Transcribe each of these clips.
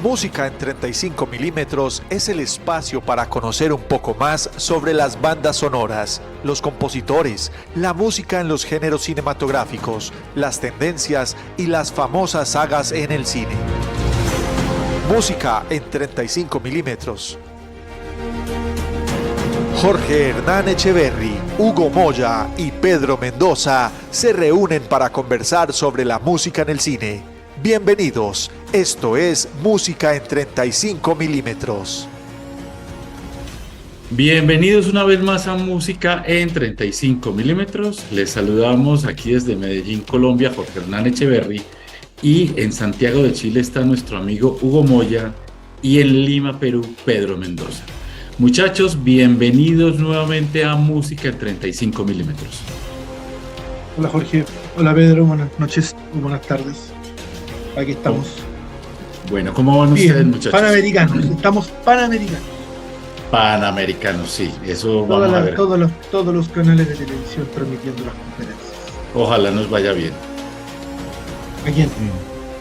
Música en 35 milímetros es el espacio para conocer un poco más sobre las bandas sonoras, los compositores, la música en los géneros cinematográficos, las tendencias y las famosas sagas en el cine. Música en 35 milímetros. Jorge Hernán Echeverry, Hugo Moya y Pedro Mendoza se reúnen para conversar sobre la música en el cine. Bienvenidos, esto es Música en 35 milímetros. Bienvenidos una vez más a Música en 35 milímetros. Les saludamos aquí desde Medellín, Colombia, Jorge Hernán Echeverry. Y en Santiago de Chile está nuestro amigo Hugo Moya. Y en Lima, Perú, Pedro Mendoza. Muchachos, bienvenidos nuevamente a Música en 35 milímetros. Hola Jorge, hola Pedro, buenas noches y buenas tardes. Aquí estamos. Bueno, ¿cómo van ustedes, muchachos? Panamericanos, estamos panamericanos. Panamericanos, sí, eso vamos a ver. Todos los canales de televisión transmitiendo las conferencias. Ojalá nos vaya bien. ¿A quién?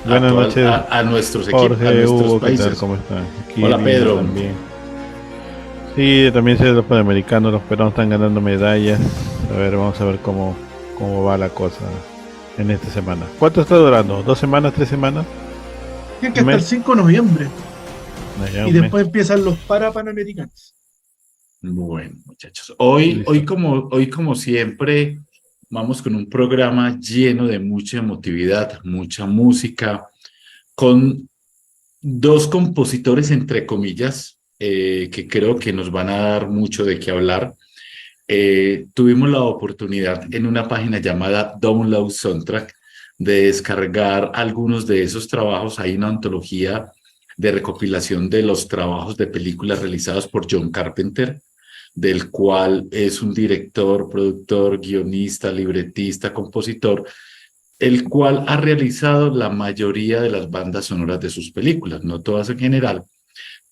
Buenas noches. A nuestros equipos, Jorge, a nuestros Hugo, países. ¿qué tal? ¿Cómo están? Aquí Hola, Lima Pedro. También. Sí, también sé de los panamericanos, los peruanos están ganando medallas. A ver, vamos a ver cómo va la cosa en esta semana. ¿Cuánto está durando? ¿2 semanas, 3 semanas? Tienen que hasta el 5 de noviembre. Ya, Y después empiezan los panamericanos. Bueno, muchachos, hoy como siempre, vamos con un programa lleno de mucha emotividad, mucha música, con dos compositores, entre comillas, que creo que nos van a dar mucho de qué hablar. Tuvimos la oportunidad en una página llamada Download Soundtrack de descargar algunos de esos trabajos. Hay una antología de recopilación de los trabajos de películas realizados por John Carpenter, del cual es un director, productor, guionista, libretista, compositor, el cual ha realizado la mayoría de las bandas sonoras de sus películas, no todas en general,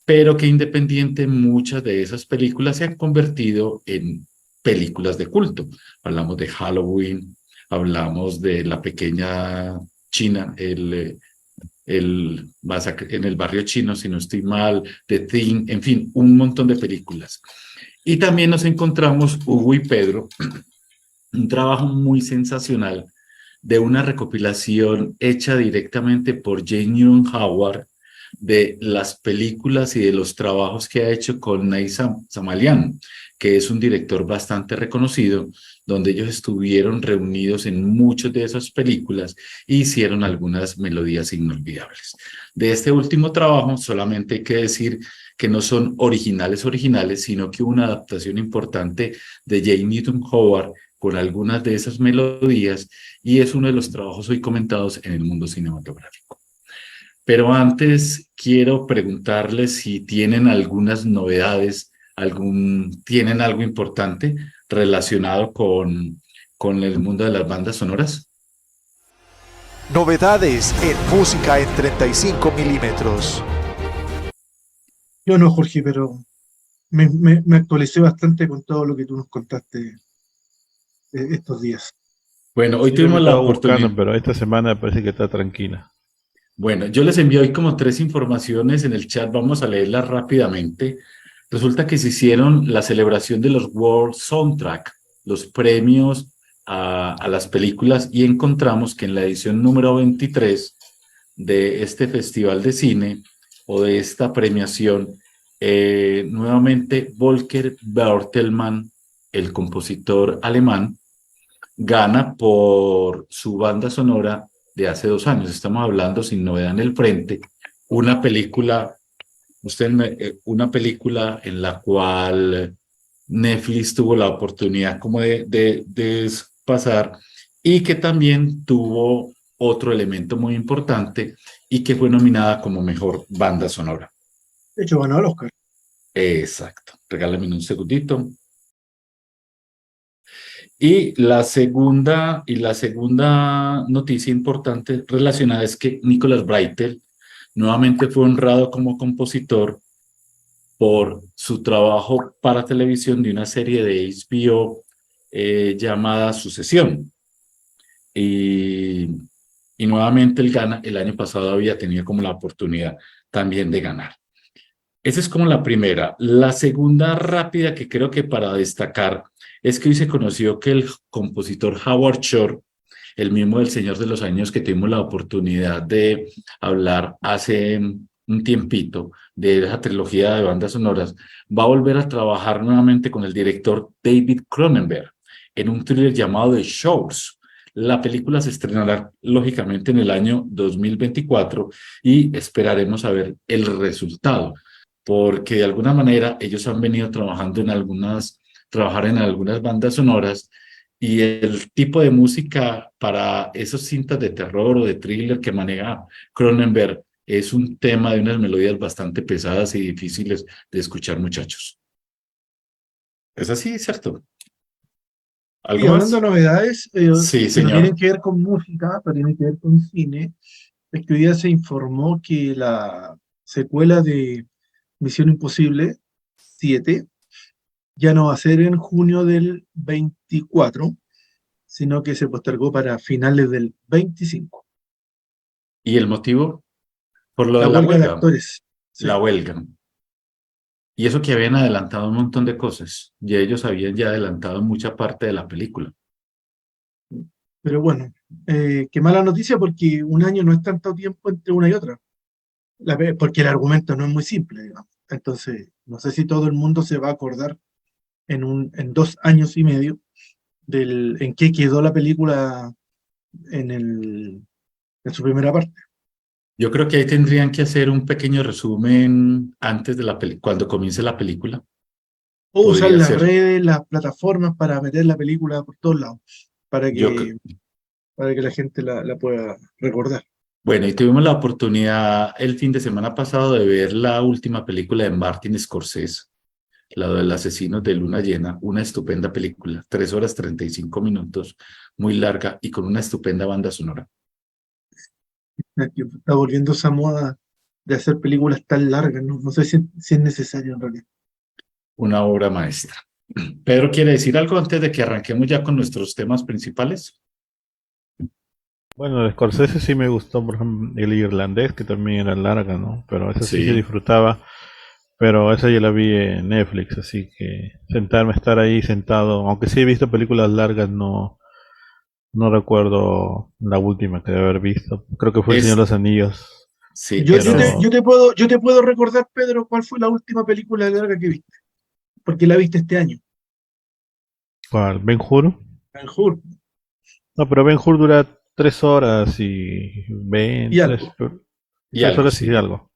pero que independiente muchas de esas películas se han convertido en películas de culto. Hablamos de Halloween, hablamos de La Pequeña China, el masacre en el barrio chino, si no estoy mal, The Thing, en fin, un montón de películas. Y también nos encontramos, Hugo y Pedro, un trabajo muy sensacional de una recopilación hecha directamente por Jane Newton Howard de las películas y de los trabajos que ha hecho con Night Shyamalan, que es un director bastante reconocido, donde ellos estuvieron reunidos en muchas de esas películas e hicieron algunas melodías inolvidables. De este último trabajo solamente hay que decir que no son originales, sino que hubo una adaptación importante de Jane Newton Howard con algunas de esas melodías, y es uno de los trabajos hoy comentados en el mundo cinematográfico. Pero antes quiero preguntarles si tienen algunas novedades, tienen algo importante relacionado con el mundo de las bandas sonoras. Novedades en Música en 35 milímetros. Yo no, Jorge, pero me actualicé bastante con todo lo que tú nos contaste estos días. Bueno, hoy Sí, tuvimos la estaba oportunidad. buscando, pero esta semana parece que está tranquila. Bueno, yo les envío hoy como 3 informaciones en el chat, vamos a leerlas rápidamente. Resulta que se hicieron la celebración de los World Soundtrack, los premios a las películas, y encontramos que en la edición número 23 de este festival de cine o de esta premiación, nuevamente Volker Bertelmann, el compositor alemán, gana por su banda sonora de hace 2 años. Estamos hablando, sin novedad en el frente, una película en la cual Netflix tuvo la oportunidad como de pasar, y que también tuvo otro elemento muy importante y que fue nominada como mejor banda sonora. De hecho, ganó el Oscar. Exacto. Regálame un segundito. Y la segunda noticia importante relacionada es que Nicholas Breitel nuevamente fue honrado como compositor por su trabajo para televisión de una serie de HBO llamada Sucesión. Y nuevamente él gana. El año pasado había tenido como la oportunidad también de ganar. Esa es como la primera. La segunda rápida que creo que para destacar es que hoy se conoció que el compositor Howard Shore, el mismo del Señor de los Anillos que tuvimos la oportunidad de hablar hace un tiempito de esa trilogía de bandas sonoras, va a volver a trabajar nuevamente con el director David Cronenberg en un thriller llamado The Shores. La película se estrenará lógicamente en el año 2024 y esperaremos a ver el resultado, porque de alguna manera ellos han venido trabajando trabajar en algunas bandas sonoras y el tipo de música para esas cintas de terror o de thriller que maneja Cronenberg es un tema de unas melodías bastante pesadas y difíciles de escuchar, muchachos. ¿Es así, cierto? Y ¿Algo hablando de más? novedades, Sí, que no tienen señor. que ver con música, pero tienen que ver con cine, es que hoy día se informó que la secuela de Misión Imposible 7 ya no va a ser en junio del 24, sino que se postergó para finales del 25. ¿Y el motivo? Por lo La de la huelga de huelga. actores. La Sí. huelga. Y eso que habían adelantado un montón de cosas. Y ellos habían ya adelantado mucha parte de la película. Pero bueno, qué mala noticia porque un año no es tanto tiempo entre una y otra. Porque el argumento no es muy simple, digamos. Entonces, no sé si todo el mundo se va a acordar en 2 años y medio en qué quedó la película en su primera parte. Yo creo que ahí tendrían que hacer un pequeño resumen antes de la película, cuando comience la película. O usar Podría las ser. redes, las plataformas para meter la película por todos lados, para Yo, que, para que la gente la pueda recordar. bueno, y tuvimos la oportunidad el fin de semana pasado de ver la última película de Martin Scorsese, la del asesino de Luna Llena, una estupenda película, 3 horas 35 minutos, muy larga y con una estupenda banda sonora. Que está volviendo esa moda de hacer películas tan largas, no, no sé si es necesario en realidad. Una obra maestra. Pedro, ¿quiere decir algo antes de que arranquemos ya con nuestros temas principales? Bueno, de Scorsese sí me gustó, por ejemplo, El Irlandés, que también era larga, ¿no? Pero esa sí se Sí. disfrutaba, pero esa ya la vi en Netflix, así que estar ahí sentado, aunque sí he visto películas largas, no recuerdo la última que debe haber visto. Creo que fue El Señor de Es, los Anillos, sí, Yo, yo esa te, es. yo te puedo, yo te puedo recordar, Pedro, cuál fue la última película larga que viste, porque la viste este año, ¿cuál? Ben-Hur. Ben-Hur No, pero Ben-Hur dura 3 horas y 20, y algo. Y tres algo, horas y sí. algo.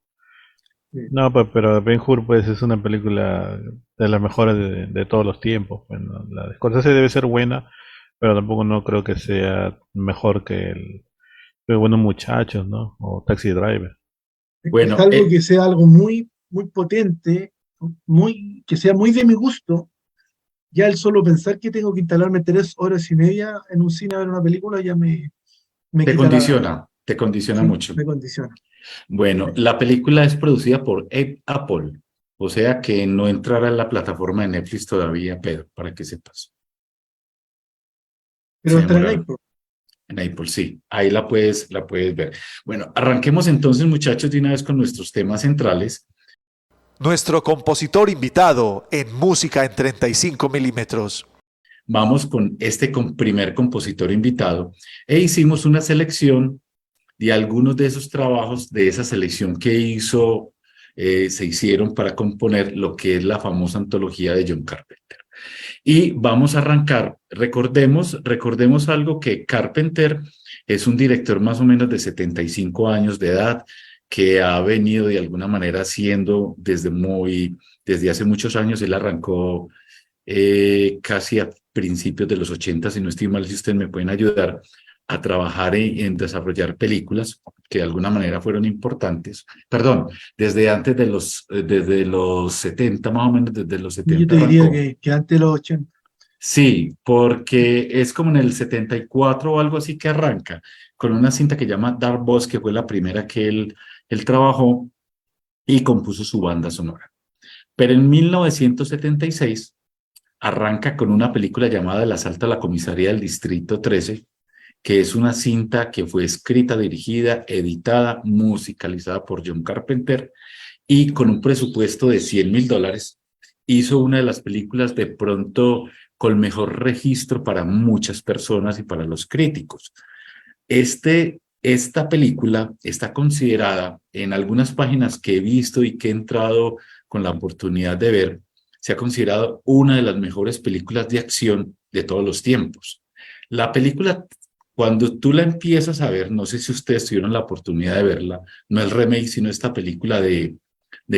Sí. No, pero Ben-Hur pues es una película de las mejores de todos los tiempos. Bueno, la de Scorsese debe ser buena, pero tampoco no creo que sea mejor que Buenos Muchachos, ¿no? O Taxi Driver. Es Bueno, algo que sea algo muy, muy potente, que sea muy de mi gusto. Ya el solo pensar que tengo que instalarme 3 horas y media en un cine a ver una película ya me quita te condiciona sí, mucho. me condiciona. Bueno, la película es producida por Apple, o sea que no entrará en la plataforma de Netflix todavía, Pedro, para que sepas. Pero Se va a estar en demora Apple. en Apple, sí, ahí la puedes ver. Bueno, arranquemos entonces, muchachos, de una vez con nuestros temas centrales. Nuestro compositor invitado en Música en 35 milímetros. Vamos con primer compositor invitado e hicimos una selección de algunos de esos trabajos de esa selección que se hicieron para componer lo que es la famosa antología de John Carpenter. Y vamos a arrancar. Recordemos algo, que Carpenter es un director más o menos de 75 años de edad que ha venido de alguna manera siendo desde hace muchos años. Él arrancó casi a principios de los 80, si no estoy mal, si ustedes me pueden ayudar a trabajar en desarrollar películas que de alguna manera fueron importantes. Perdón, desde los 70, más o menos desde los Y yo 70 te diría arrancó. que antes de los 80. Sí, porque es como en el 74 o algo así que arranca, con una cinta que llama Dark Boss, que fue la primera que él trabajó y compuso su banda sonora. Pero en 1976 arranca con una película llamada El asalto a la comisaría del Distrito 13, que es una cinta que fue escrita, dirigida, editada, musicalizada por John Carpenter y con un presupuesto de $100,000 hizo una de las películas de pronto con mejor registro para muchas personas y para los críticos. Esta película está considerada en algunas páginas que he visto y que he entrado con la oportunidad de ver, se ha considerado una de las mejores películas de acción de todos los tiempos. La película, cuando tú la empiezas a ver, no sé si ustedes tuvieron la oportunidad de verla, no el remake, sino esta película de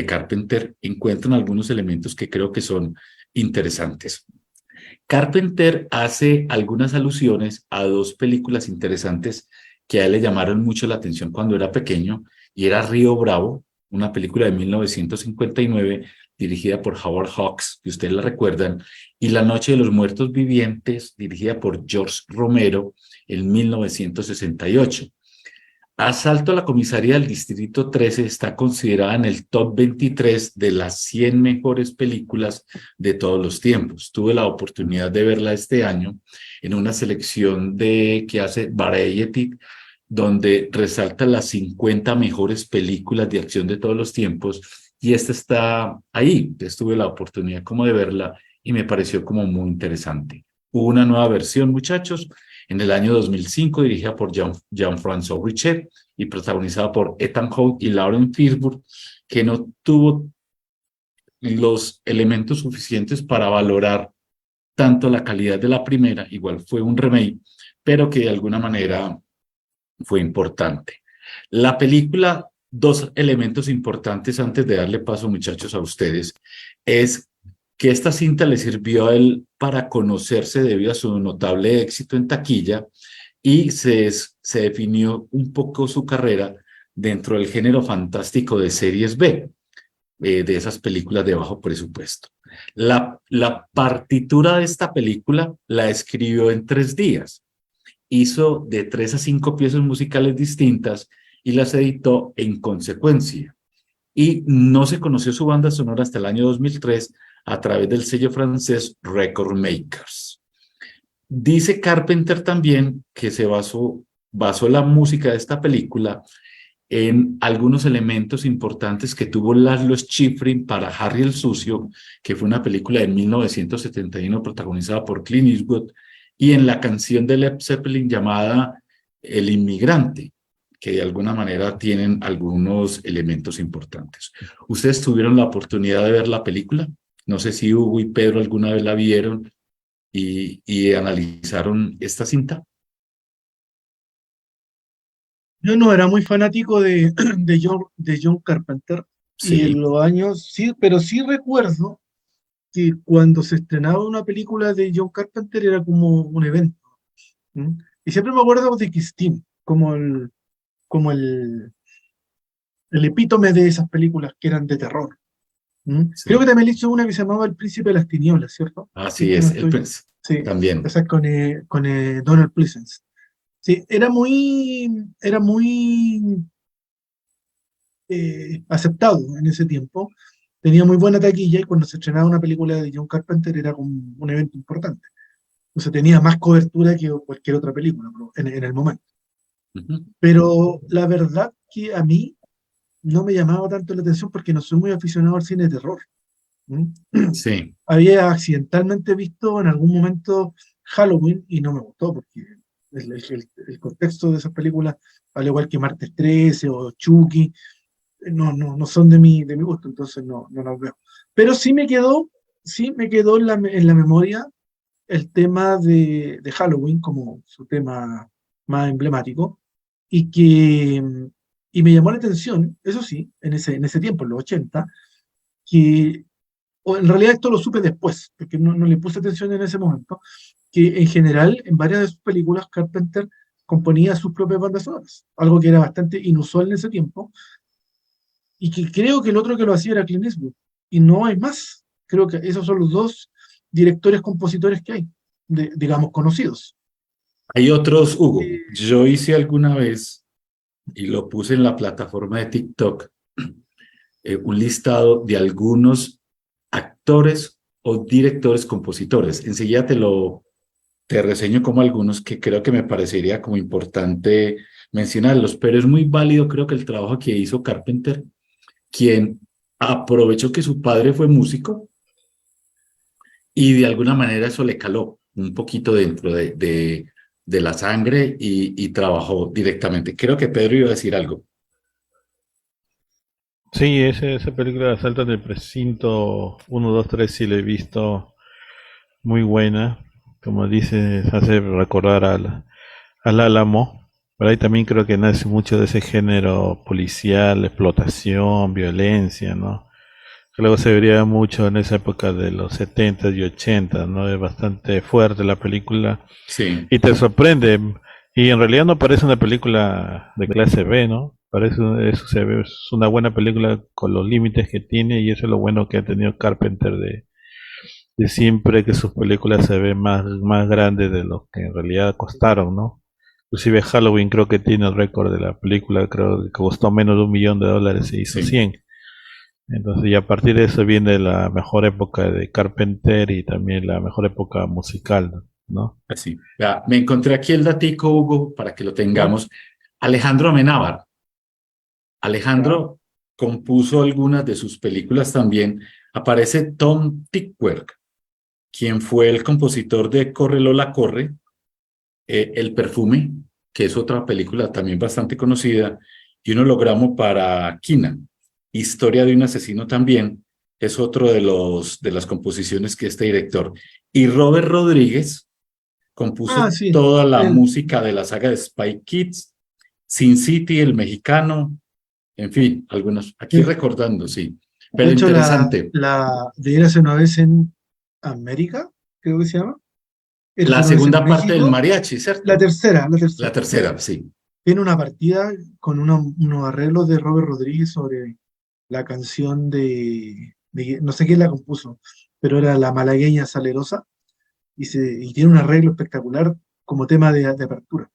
Carpenter, encuentran algunos elementos que creo que son interesantes. Carpenter hace algunas alusiones a dos películas interesantes que a él le llamaron mucho la atención cuando era pequeño, y era Río Bravo, una película de 1959 dirigida por Howard Hawks, que ustedes la recuerdan, y La Noche de los Muertos Vivientes, dirigida por George Romero en 1968. Asalto a la comisaría del Distrito 13 está considerada en el top 23 de las 100 mejores películas de todos los tiempos. Tuve la oportunidad de verla este año en una selección que hace Variety, donde resalta las 50 mejores películas de acción de todos los tiempos, y esta está ahí. Entonces tuve la oportunidad como de verla y me pareció como muy interesante. Hubo una nueva versión, muchachos, en el año 2005, dirigida por Jean-François Richet y protagonizada por Ethan Hawke y Lauren Fishburne, que no tuvo los elementos suficientes para valorar tanto la calidad de la primera, igual fue un remake, pero que de alguna manera fue importante. La película, dos elementos importantes antes de darle paso, muchachos, a ustedes, es que esta cinta le sirvió a él para conocerse debido a su notable éxito en taquilla, y se definió un poco su carrera dentro del género fantástico de series B, de esas películas de bajo presupuesto. La partitura de esta película la escribió en 3 días. Hizo de 3 a 5 piezas musicales distintas y las editó en consecuencia. Y no se conoció su banda sonora hasta el año 2003 a través del sello francés Record Makers. Dice Carpenter también que se basó la música de esta película en algunos elementos importantes que tuvo Laszlo Schifrin para Harry el Sucio, que fue una película de 1971 protagonizada por Clint Eastwood, y en la canción de Led Zeppelin llamada El Inmigrante, que de alguna manera tienen algunos elementos importantes. ¿Ustedes tuvieron la oportunidad de ver la película? No sé si Hugo y Pedro alguna vez la vieron y analizaron esta cinta. Yo no era muy fanático de John Carpenter, y en Sí, los años, sí, pero sí recuerdo que cuando se estrenaba una película de John Carpenter era como un evento. ¿Mm? Y siempre me acuerdo de Christine, como el epítome de esas películas que eran de terror. ¿Mm? Creo que sí. también hizo una que se llamaba El Príncipe de las Tinieblas, ¿cierto? Si es Así que no es, estoy. Sí, también. esa es con Donald Pleasence. Sí, era muy aceptado en ese tiempo. Tenía muy buena taquilla, y cuando se estrenaba una película de John Carpenter era como un evento importante. Entonces tenía más cobertura que cualquier otra película, ¿no?, en el momento. Ujú. Pero la verdad que a mí no me llamaba tanto la atención porque no soy muy aficionado al cine de terror. ¿Mm? Sí, Había accidentalmente visto en algún momento Halloween y no me gustó porque el contexto de esas películas, al igual que Martes 13 o Chucky, no son de mi gusto, entonces no los veo. Pero sí me quedó en la memoria el tema de Halloween como su tema más emblemático, y que y me llamó la atención, eso sí, en ese tiempo, en los 80, que, o en realidad esto lo supe después, porque no le puse atención en ese momento, que en general en varias de sus películas Carpenter componía sus propias bandas sonoras, algo que era bastante inusual en ese tiempo, y que creo que el otro que lo hacía era Clint Eastwood, y no hay más. Creo que esos son los dos directores compositores que hay, digamos, conocidos. hay otros, Hugo. Eh, Yo hice alguna vez y lo puse en la plataforma de TikTok, un listado de algunos actores o directores compositores. Enseguida te reseño como algunos que creo que me parecería como importante mencionarlos, pero es muy válido, creo que el trabajo que hizo Carpenter, quien aprovechó que su padre fue músico y de alguna manera eso le caló un poquito dentro de la sangre y trabajó directamente. Creo que Pedro iba a decir algo. Sí, esa película de Asalto en el Precinto 1, 2, 3 sí la he visto, muy buena. Como dices, hace recordar al Álamo. Por ahí también creo que nace mucho de ese género policial, explotación, violencia, ¿no? Que luego se vería mucho en esa época de los 70 y 80, ¿no? Es bastante fuerte la película Sí, y te sorprende. Y en realidad no parece una película de clase B, ¿no? Parece, eso se ve, es una buena película con los límites que tiene y eso es lo bueno que ha tenido Carpenter de siempre que sus películas se ven más grandes de lo que en realidad costaron, ¿no? Inclusive Halloween creo que tiene el récord de la película, creo que costó menos de $1 millón y hizo sí. 100. Entonces, y a partir de eso viene la mejor época de Carpenter y también la mejor época musical, ¿no? Así. Vea, me encontré aquí el datico, Hugo, para que lo ¿Ya? tengamos. Alejandro Amenábar. ¿Ya? Alejandro compuso algunas de sus películas también. Aparece Tom Tykwer, quien fue el compositor de Corre Lola Corre, El Perfume, que es otra película también bastante conocida, y un hologramo para Kina. Historia de un asesino también es otro de las composiciones que este director. Y Robert Rodríguez Ah, compuso sí. toda la Él. música de la saga de Spy Kids, Sin City, El Mexicano, en fin, algunos. Aquí Sí. recordando, sí. De Pero hecho, interesante. de ir hace una vez en América, creo que se llama. La Érase una vez en segunda parte del México. mariachi, La ¿cierto? tercera, la La tercera. tercera, sí. Tiene una partida con unos arreglos de Robert Rodríguez sobre la canción no sé quién la compuso, pero era La Malagueña Salerosa, y tiene un arreglo espectacular como tema de apertura.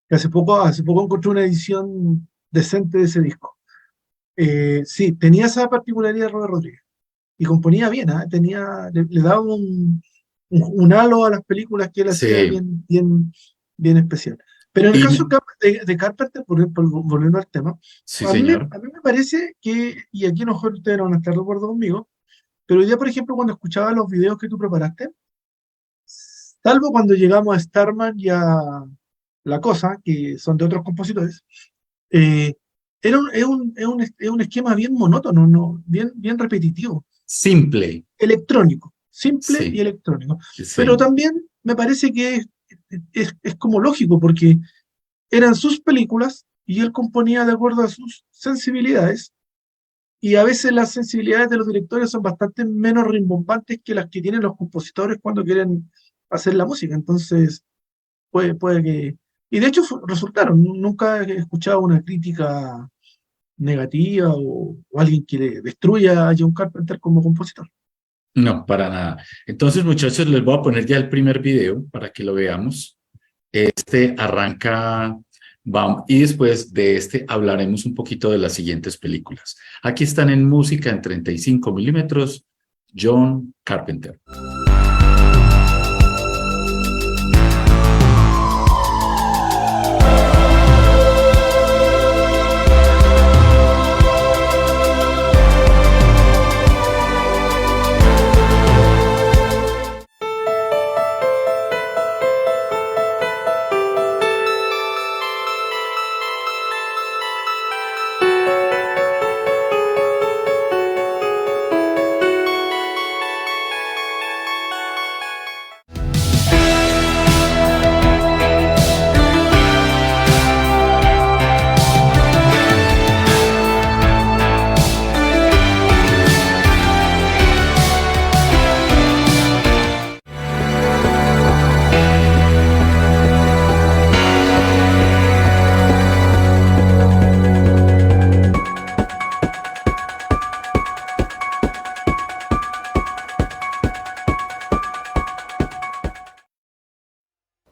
Que hace poco encontré una edición decente de ese disco. Sí, tenía esa particularidad Robert Rodríguez. Y componía bien, ¿ah? Le daba un halo a las películas que él hacía Sí. bien, bien, bien especial. Pero en el Y caso de Carpenter, volviendo al tema, sí, señor. a mí me parece que, y aquí a lo mejor ustedes no van a estar de acuerdo conmigo, pero hoy día, por ejemplo, cuando escuchaba los videos que tú preparaste, salvo cuando llegamos a Starman y a La Cosa, que son de otros compositores, eh, es un esquema bien monótono, ¿no? Bien, bien repetitivo, Simple. electrónico, simple y Sí, electrónico. Pero sí. también me parece que es como lógico, porque eran sus películas y él componía de acuerdo a sus sensibilidades, y a veces las sensibilidades de los directores son bastante menos rimbombantes que las que tienen los compositores cuando quieren hacer la música. Entonces, puede que... Y de hecho resultaron, nunca he escuchado una crítica negativa o alguien que le destruya a John Carpenter como compositor. No, para nada. Entonces, muchachos, les voy a poner ya el primer video para que lo veamos. Este arranca, vamos, y después de este hablaremos un poquito de las siguientes películas. Aquí están en música en 35 milímetros, John Carpenter.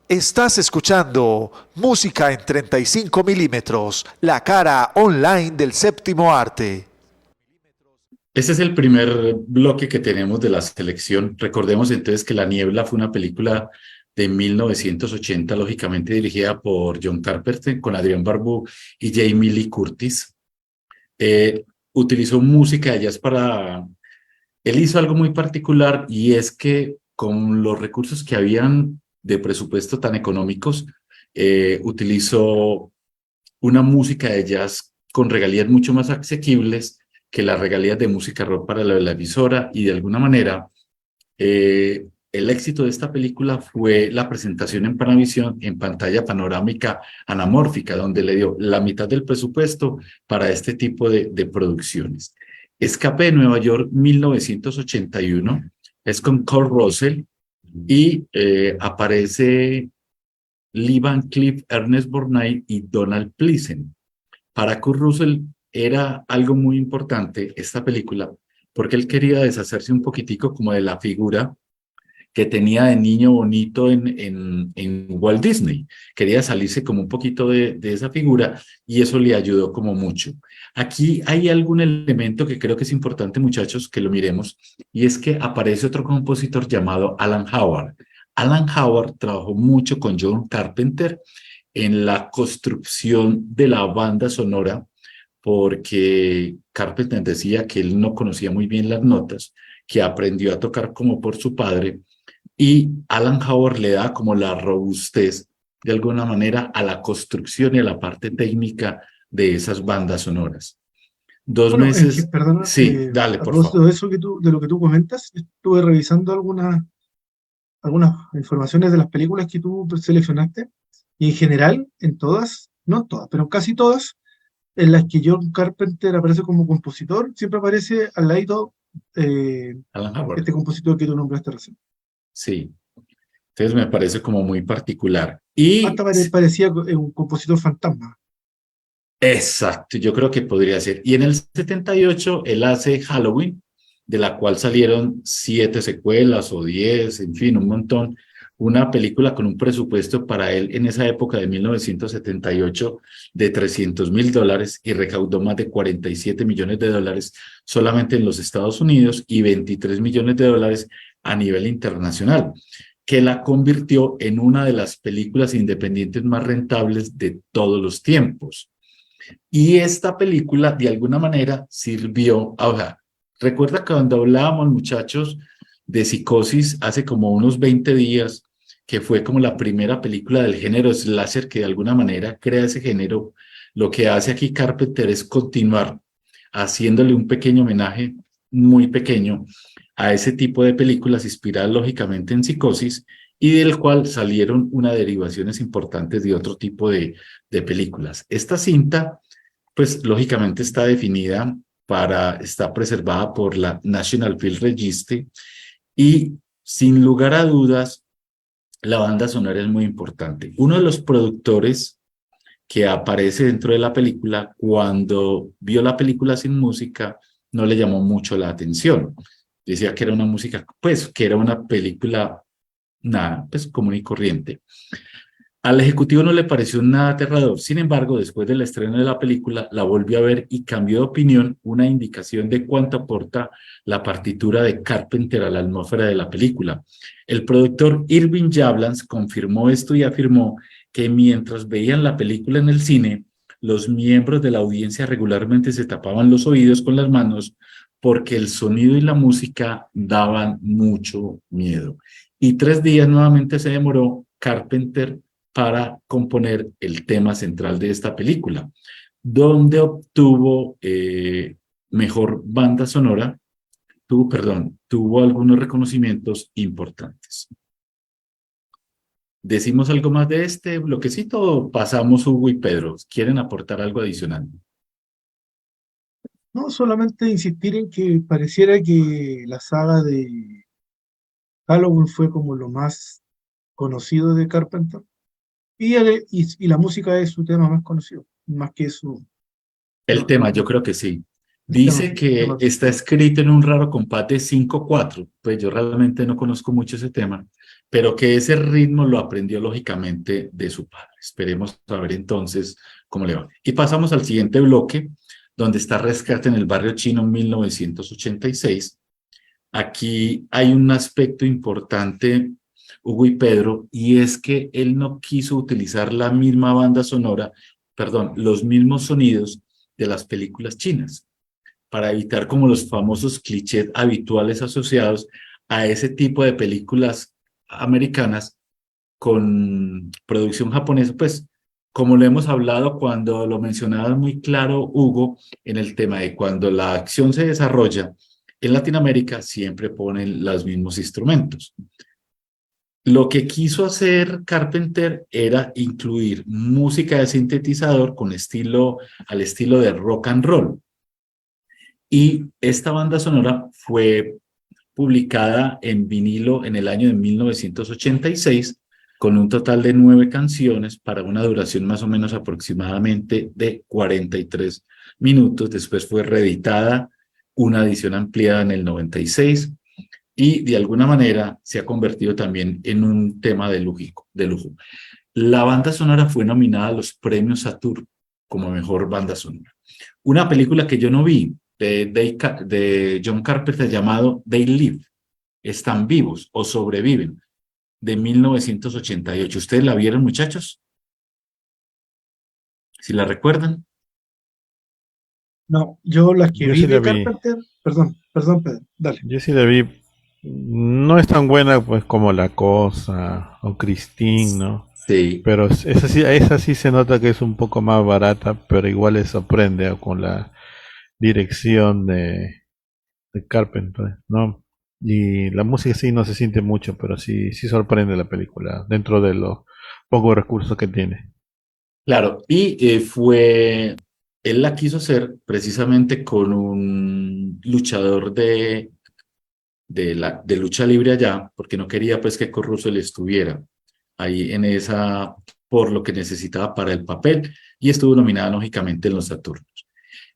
Estás escuchando Música en 35 milímetros, la cara online del séptimo arte. Este es el primer bloque que tenemos de la selección. Recordemos entonces que La Niebla fue una película de 1980, lógicamente dirigida por John Carpenter, con Adrián Barbeau y Jamie Lee Curtis. Utilizó música de jazz para... Él hizo algo muy particular y es que con los recursos que habían de presupuesto tan económicos, utilizó una música de jazz con regalías mucho más asequibles que las regalías de música rock para la emisora, y de alguna manera el éxito de esta película fue la presentación en Panavisión en pantalla panorámica anamórfica, donde le dio la mitad del presupuesto para este tipo de producciones. Escape de Nueva York, 1981, es con Kurt Russell y aparece Lee Van Cleef, Ernest Borgnine y Donald Pleasence. Para Kurt Russell era algo muy importante esta película porque él quería deshacerse un poquitico como de la figura que tenía de niño bonito en Walt Disney. Quería salirse como un poquito de esa figura y eso le ayudó como mucho. Aquí hay algún elemento que creo que es importante, muchachos, que lo miremos, y es que aparece otro compositor llamado Alan Howard. Alan Howard trabajó mucho con John Carpenter en la construcción de la banda sonora, porque Carpenter decía que él no conocía muy bien las notas, que aprendió a tocar como por su padre, y Alan Howard le da como la robustez de alguna manera a la construcción y a la parte técnica de esas bandas sonoras. Dos Bueno, es que, meses, perdona, sí, dale, a por propósito favor. de eso de lo que tú comentas, estuve revisando algunas informaciones de las películas que tú seleccionaste, y en general, en todas, no en todas, pero en casi todas, en las que John Carpenter aparece como compositor, siempre aparece al lado Alan Howard, este compositor que tú nombraste recién. sí. Entonces me parece como muy particular. Y Hasta parecía un compositor fantasma. exacto, yo creo que podría ser. Y en el 78 él hace Halloween, de la cual salieron 7 secuelas o 10, en fin, un montón. Una película con un presupuesto para él en esa época de 1978 de $300,000 y recaudó más de $47 millones solamente en los Estados Unidos y $23 millones a nivel internacional, que la convirtió en una de las películas independientes más rentables de todos los tiempos. Y esta película, de alguna manera, sirvió. Ahora, recuerda que cuando hablábamos, muchachos, de Psicosis hace como unos 20 días, que fue como la primera película del género slasher que de alguna manera crea ese género, lo que hace aquí Carpenter es continuar haciéndole un pequeño homenaje, muy pequeño, a ese tipo de películas inspiradas lógicamente en Psicosis, y del cual salieron unas derivaciones importantes de otro tipo de películas. Esta cinta, pues lógicamente está definida está preservada por la National Film Registry, y sin lugar a dudas, la banda sonora es muy importante. Uno de los productores que aparece dentro de la película, cuando vio la película sin música, no le llamó mucho la atención. Decía que era una música, pues, que era una película, nada, pues común y corriente. Al ejecutivo no le pareció nada aterrador. Sin embargo, después del estreno de la película, la volvió a ver y cambió de opinión, una indicación de cuánto aporta la partitura de Carpenter a la atmósfera de la película. El productor Irving Yablans confirmó esto y afirmó que mientras veían la película en el cine, los miembros de la audiencia regularmente se tapaban los oídos con las manos porque el sonido y la música daban mucho miedo. Y 3 días nuevamente se demoró Carpenter para componer el tema central de esta película, donde obtuvo mejor banda sonora, tuvo algunos reconocimientos importantes. ¿Decimos algo más de este bloquecito o pasamos Hugo y Pedro? ¿Quieren aportar algo adicional? No, solamente insistir en que pareciera que la saga de Halloween fue como lo más conocido de Carpenter, y la música es su tema más conocido, más que El tema, yo creo que sí. el tema, Dice que está escrito en un raro compás de 5/4, pues yo realmente no conozco mucho ese tema, pero que ese ritmo lo aprendió lógicamente de su padre. Esperemos saber entonces cómo le va. Y pasamos al siguiente bloque, donde está Rescate en el Barrio Chino en 1986. Aquí hay un aspecto importante Hugo y Pedro, y es que él no quiso utilizar la misma banda sonora, perdón, los mismos sonidos de las películas chinas, para evitar como los famosos clichés habituales asociados a ese tipo de películas americanas con producción japonesa, pues como lo hemos hablado cuando lo mencionaba muy claro Hugo en el tema de cuando la acción se desarrolla en Latinoamérica, siempre ponen los mismos instrumentos. Lo que quiso hacer Carpenter era incluir música de sintetizador al estilo de rock and roll. Y esta banda sonora fue publicada en vinilo en el año de 1986 con un total de 9 canciones para una duración más o menos aproximadamente de 43 minutos. Después fue reeditada una edición ampliada en el 96 y de alguna manera se ha convertido también en un tema de lujo. La banda sonora fue nominada a los premios Saturn como mejor banda sonora. Una película que yo no vi de John Carpenter llamado They Live, Están Vivos o Sobreviven, de 1988. ¿Ustedes la vieron, muchachos? ¿Si la recuerdan? No, yo las que Yo vi sí la de vi. Carpenter, perdón, Pedro, dale. Yo sí la vi. No es tan buena pues como La Cosa o Christine, ¿no? Sí, Pero esa sí se nota que es un poco más barata, pero igual le sorprende con la dirección de Carpenter, ¿no? Y la música sí no se siente mucho, pero sí sorprende la película dentro de los pocos recursos que tiene. claro. Y él la quiso hacer precisamente con un luchador de lucha libre allá, porque no quería pues que Kurt Russell estuviera ahí por lo que necesitaba para el papel, y estuvo nominada lógicamente en los Saturnos.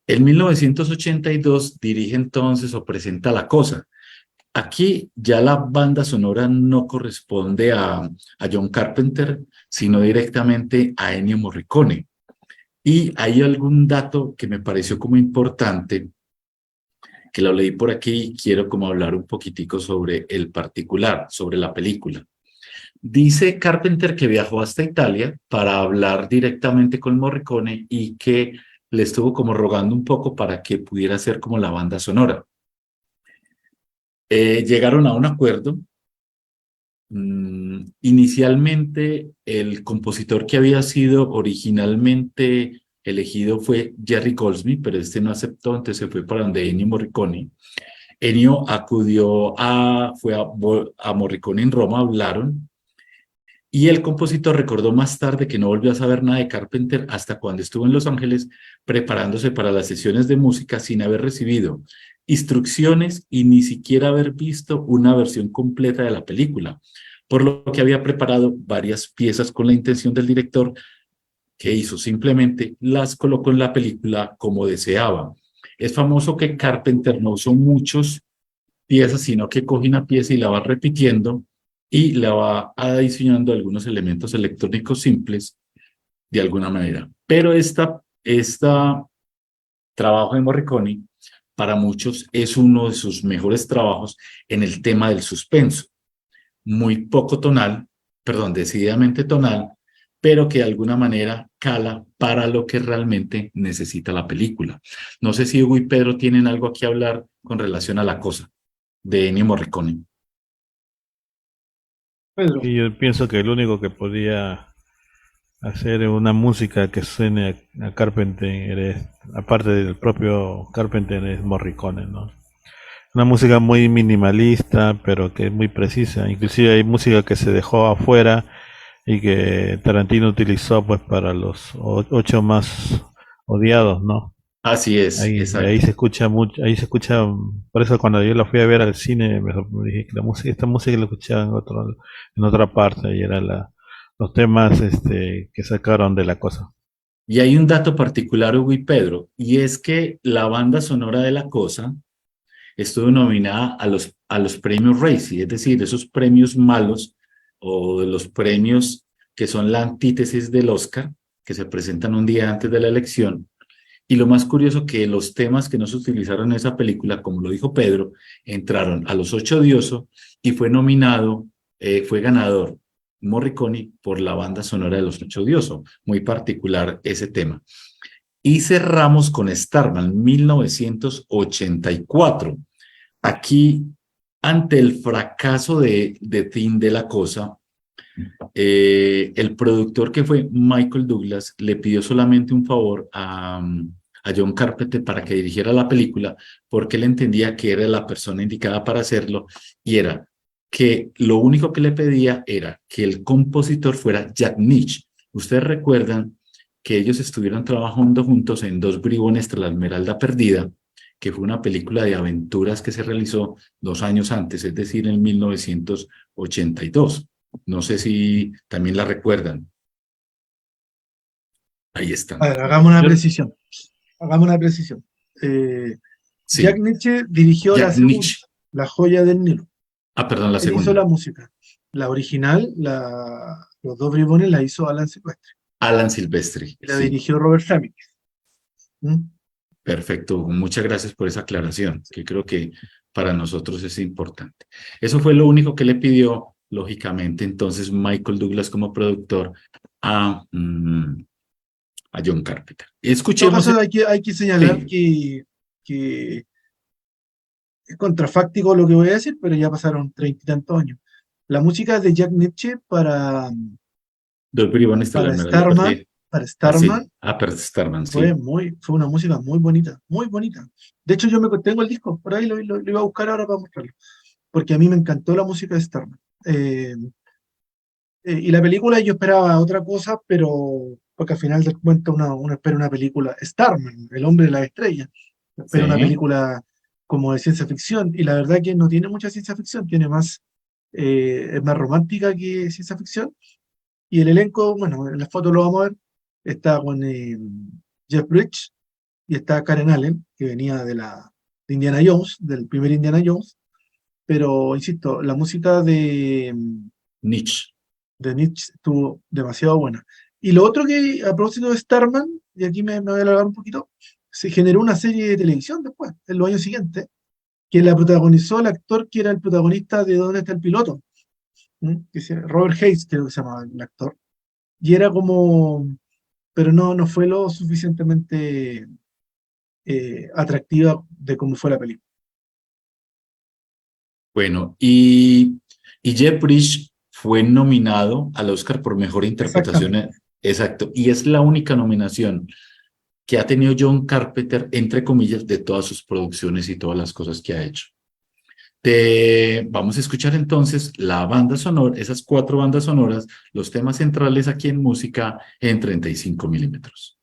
En 1982 dirige entonces o presenta La Cosa. Aquí ya la banda sonora no corresponde a John Carpenter, sino directamente a Ennio Morricone. Y hay algún dato que me pareció como importante, que lo leí por aquí y quiero como hablar un poquitico sobre el particular, sobre la película. Dice Carpenter que viajó hasta Italia para hablar directamente con Morricone y que le estuvo como rogando un poco para que pudiera hacer como la banda sonora. Llegaron a un acuerdo. Inicialmente, el compositor que había sido originalmente elegido fue Jerry Goldsmith, pero este no aceptó, entonces se fue para donde Ennio Morricone. Ennio fue a Morricone en Roma, hablaron, y el compositor recordó más tarde que no volvió a saber nada de Carpenter hasta cuando estuvo en Los Ángeles preparándose para las sesiones de música sin haber recibido instrucciones y ni siquiera haber visto una versión completa de la película, por lo que había preparado varias piezas con la intención del director, que hizo simplemente las colocó en la película como deseaba. Es famoso que Carpenter no usó muchas piezas, sino que coge una pieza y la va repitiendo y la va adicionando algunos elementos electrónicos simples de alguna manera. Pero trabajo de Morricone para muchos es uno de sus mejores trabajos en el tema del suspenso. Muy poco tonal, perdón, decididamente tonal, pero que de alguna manera cala para lo que realmente necesita la película. No sé si Hugo y Pedro tienen algo aquí a hablar con relación a La Cosa de Ennio Morricone. Pedro, Y yo pienso que el único que podía hacer una música que suene a Carpenter, aparte del propio Carpenter, es Morricone, ¿no? Una música muy minimalista, pero que es muy precisa. Inclusive hay música que se dejó afuera y que Tarantino utilizó pues para los 8 más odiados, ¿no? Así es, Ahí exacto. se escucha mucho, ahí se escucha, por eso cuando yo la fui a ver al cine me dije que esta música la escuchaba en otra parte y era los temas que sacaron de La Cosa. Y hay un dato particular, Hugo y Pedro, y es que la banda sonora de La Cosa estuvo nominada a los premios Razzie, es decir, esos premios malos o de los premios que son la antítesis del Oscar, que se presentan un día antes de la elección. Y lo más curioso que los temas que no se utilizaron en esa película, como lo dijo Pedro, entraron a los 8 de Oso y fue nominado fue ganador Morricone por la banda sonora de Los Ocho Odiosos, muy particular ese tema. Y cerramos con Starman, 1984. Aquí, ante el fracaso de Tim de la Cosa, el productor, que fue Michael Douglas, le pidió solamente un favor a John Carpenter para que dirigiera la película, porque él entendía que era la persona indicada para hacerlo, y era que lo único que le pedía era que el compositor fuera Jack Nitzsche. Ustedes recuerdan que ellos estuvieron trabajando juntos en Dos bribones tras la Esmeralda Perdida, que fue una película de aventuras que se realizó 2 años antes, es decir, en 1982. No sé si también la recuerdan. Ahí están. A ver, hagamos una precisión. Hagamos una precisión. Sí, Jack Nitzsche dirigió la Jack segunda, Nitzsche. La joya del Nilo. Perdón, la Él hizo segunda. la música. La original, Los dos bribones, la hizo Alan Silvestri. Alan Silvestri. Y la Sí, dirigió Robert Zemeckis. ¿Mm? perfecto. Muchas gracias por esa aclaración, que creo que para nosotros es importante. Eso fue lo único que le pidió, lógicamente, entonces Michael Douglas como productor a John Carpenter. En todo Escuchemos. caso, hay que señalar Sí. que es contrafáctico lo que voy a decir, pero ya pasaron 30 y tantos años. La música de Jack Nitzsche Dos bribones de la para Esmeralda Starman, Perdida. para Ah, sí. Starman Pero Starman, fue sí. fue una música muy bonita, muy bonita. De hecho, yo tengo el disco, por ahí lo iba a buscar ahora para mostrarlo, porque a mí me encantó la música de Starman. Y la película yo esperaba otra cosa, pero porque al final del cuento uno espera una película, Starman, el hombre de las estrellas, espera una Sí. película como de ciencia ficción, y la verdad que no tiene mucha ciencia ficción, tiene más, es más romántica que ciencia ficción. Y el elenco, bueno, en la foto lo vamos a ver, está con Jeff Bridges y está Karen Allen, que venía de Indiana Jones, del primer Indiana Jones, pero insisto, la música Nietzsche. de Nietzsche estuvo demasiado buena. Y lo otro que, a propósito de Starman, y aquí me voy a alargar un poquito, se generó una serie de televisión después, en los años siguientes, que la protagonizó el actor que era el protagonista de ¿Dónde está el piloto? Robert Hayes, creo que se llamaba el actor. Y era como, pero no fue lo suficientemente atractiva de cómo fue la película. Bueno, y Jeff Bridges fue nominado al Oscar por mejor interpretación. Exactamente. Exacto. Y es la única nominación que ha tenido John Carpenter, entre comillas, de todas sus producciones y todas las cosas que ha hecho. Vamos a escuchar entonces la banda sonora, esas 4 bandas sonoras, los temas centrales aquí en música en 35 milímetros.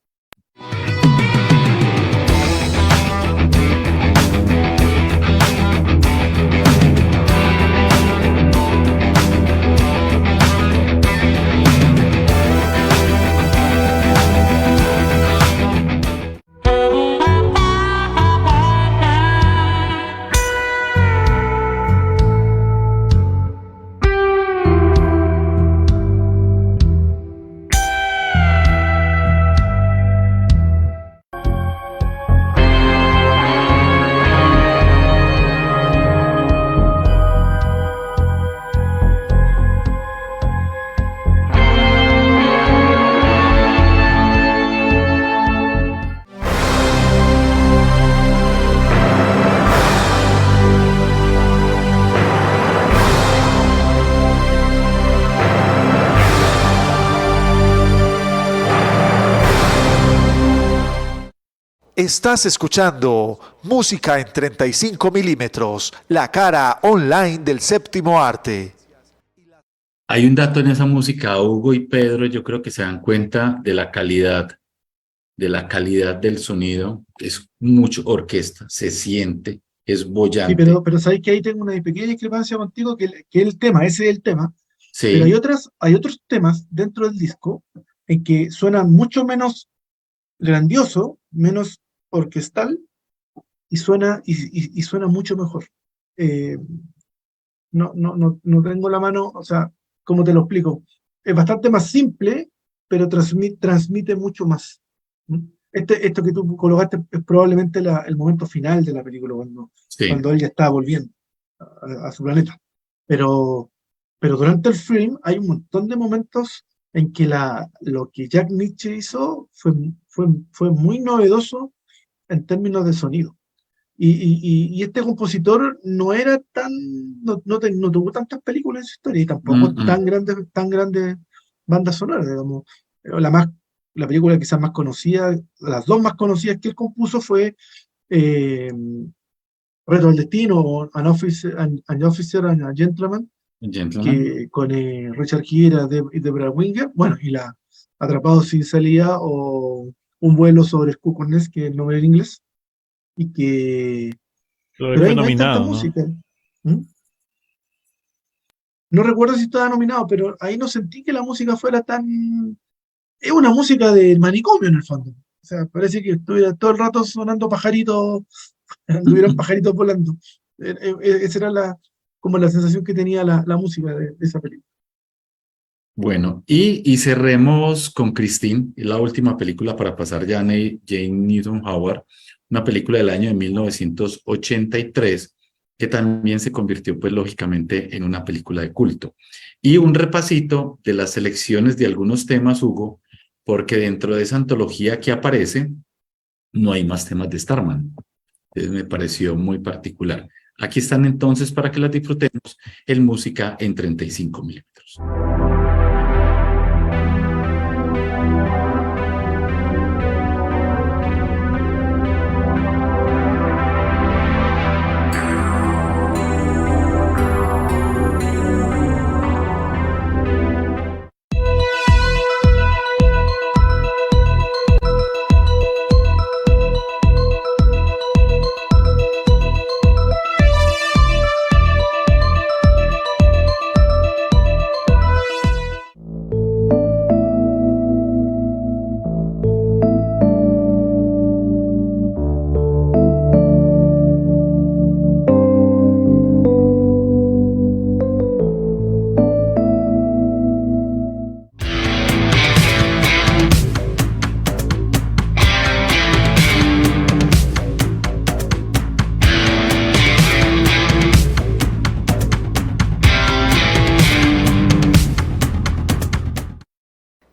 Estás escuchando Música en 35 milímetros, la cara online del séptimo arte. Hay un dato en esa música, Hugo y Pedro, yo creo que se dan cuenta de la calidad del sonido. Es mucho orquesta, se siente, es Sí, bollante. pero sabéis que ahí tengo una pequeña discrepancia contigo, que el tema, ese es el tema, pero Sí, hay otros temas dentro del disco en que suena mucho menos grandioso, menos orquestal, y suena mucho mejor. Eh, no tengo la mano, o sea, ¿cómo te lo explico? Es bastante más simple, pero transmite mucho más. ¿Mm? Esto que tú colocaste es probablemente el momento final de la película, sí. cuando él ya está volviendo a su planeta. Pero pero durante el film hay un montón de momentos en que lo que Jack Nitzsche hizo fue muy novedoso en términos de sonido. Y este compositor no era no tuvo tantas películas en su historia y tampoco tan grandes bandas sonoras, digamos. La más, la película quizás más conocida, las dos más conocidas que él compuso fue eh, Reto al Destino o An Officer and a Gentleman, Gentleman. que con Richard Gere y Debra Winger, bueno, y la Atrapados sin salida o Un vuelo sobre Scucconness, que es el nombre en inglés, y que Pero ahí pero fue ahí no hay tanta nominado, ¿no? música. ¿Mm? No recuerdo si estaba nominado, pero ahí no sentí que la música fuera tan... Es una música de manicomio en el fondo. O sea, parece que estuviera todo el rato sonando pajaritos, anduvieran pajaritos volando. Esa era como la sensación que tenía la música de esa película. Bueno, y cerremos con Christine, la última película para pasar ya a Jane Newton Howard, una película del año de 1983 que también se convirtió, pues, lógicamente en una película de culto. Y un repasito de las selecciones de algunos temas, Hugo, porque dentro de esa antología que aparece, no hay más temas de Starman. Entonces me pareció muy particular. Aquí están entonces para que las disfrutemos en música en 35 milímetros.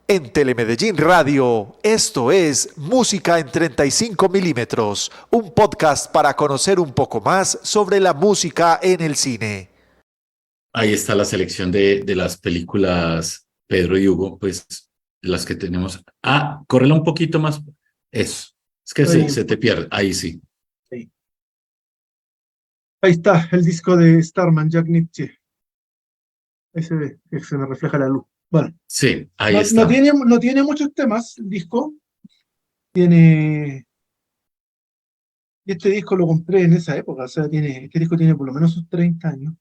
En Telemedellín Radio, esto es Música en 35 milímetros, un podcast para conocer un poco más sobre la música en el cine. Ahí está la selección de las películas, Pedro y Hugo, pues las que tenemos. Ah, córrela un poquito más. Eso. Es que Ahí, se te pierde. Ahí sí. ahí. Ahí está, el disco de Starman, Jack Nitzsche. Ahí se ve, que se me refleja la luz. Bueno, Sí, ahí no está. tiene muchos temas el disco. Tiene. Y este disco lo compré en esa época, o sea, este disco tiene por lo menos sus 30 años.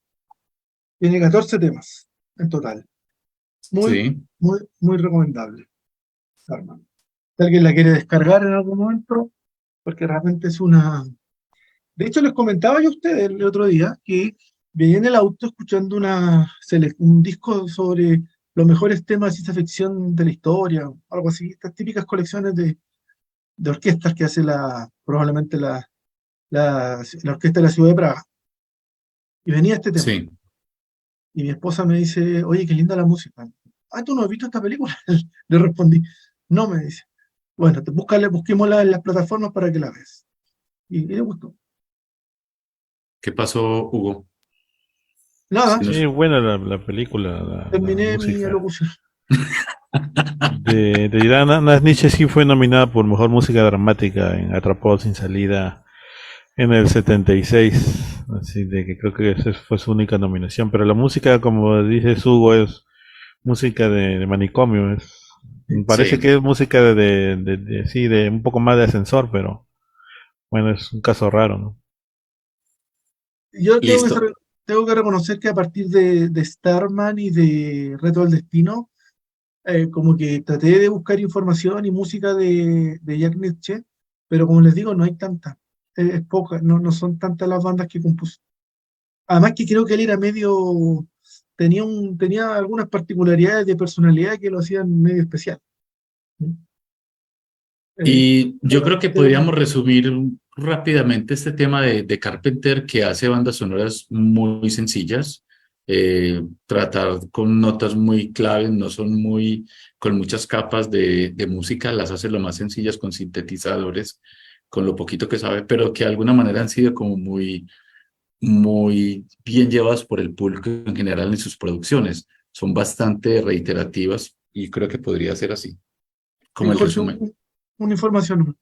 Tiene 14 temas en total. Muy, Sí. muy recomendable. Starman. Si alguien la quiere descargar en algún momento, porque realmente es una... De hecho, les comentaba yo a ustedes el otro día que venía en el auto escuchando un disco sobre los mejores temas de ciencia ficción de la historia, algo así, estas típicas colecciones de orquestas que hace probablemente la orquesta de la ciudad de Praga. Y venía este tema. Sí. Y mi esposa me dice, oye, qué linda la música. Ah, ¿tú no has visto esta película? Le respondí, no, me dice. Bueno, busquémosla en las plataformas para que la veas. Y le gustó. ¿Qué pasó, Hugo? Nada, Sí, Sí, buena la película, la terminé mi música. alocución. De Irán, Ana Nietzsche sí fue nominada por Mejor Música Dramática en Atrapado sin Salida en el 76. Así de que creo que esa fue su única nominación. Pero la música, como dice Hugo, es música de manicomio. Parece sí. que es música sí, de un poco más de ascensor, pero bueno, es un caso raro, ¿no? Yo Listo. tengo que reconocer que a partir de Starman y de Reto al Destino, como que traté de buscar información y música de Jack Nitzsche, pero como les digo, no hay tanta. Es poca, no son tantas las bandas que compuso. Además que creo que él era medio, tenía algunas particularidades de personalidad que lo hacían medio especial. ¿Mm? Y yo creo que Debo- podríamos resumir rápidamente este tema de Carpenter, que hace bandas sonoras muy sencillas, tratar con notas muy claves, no son muy, con muchas capas de música, las hace lo más sencillas con sintetizadores, con lo poquito que sabe, pero que de alguna manera han sido como muy bien llevadas por el público en general en sus producciones. Son bastante reiterativas y creo que podría ser así, Sí, como el Jorge, resumen. una información.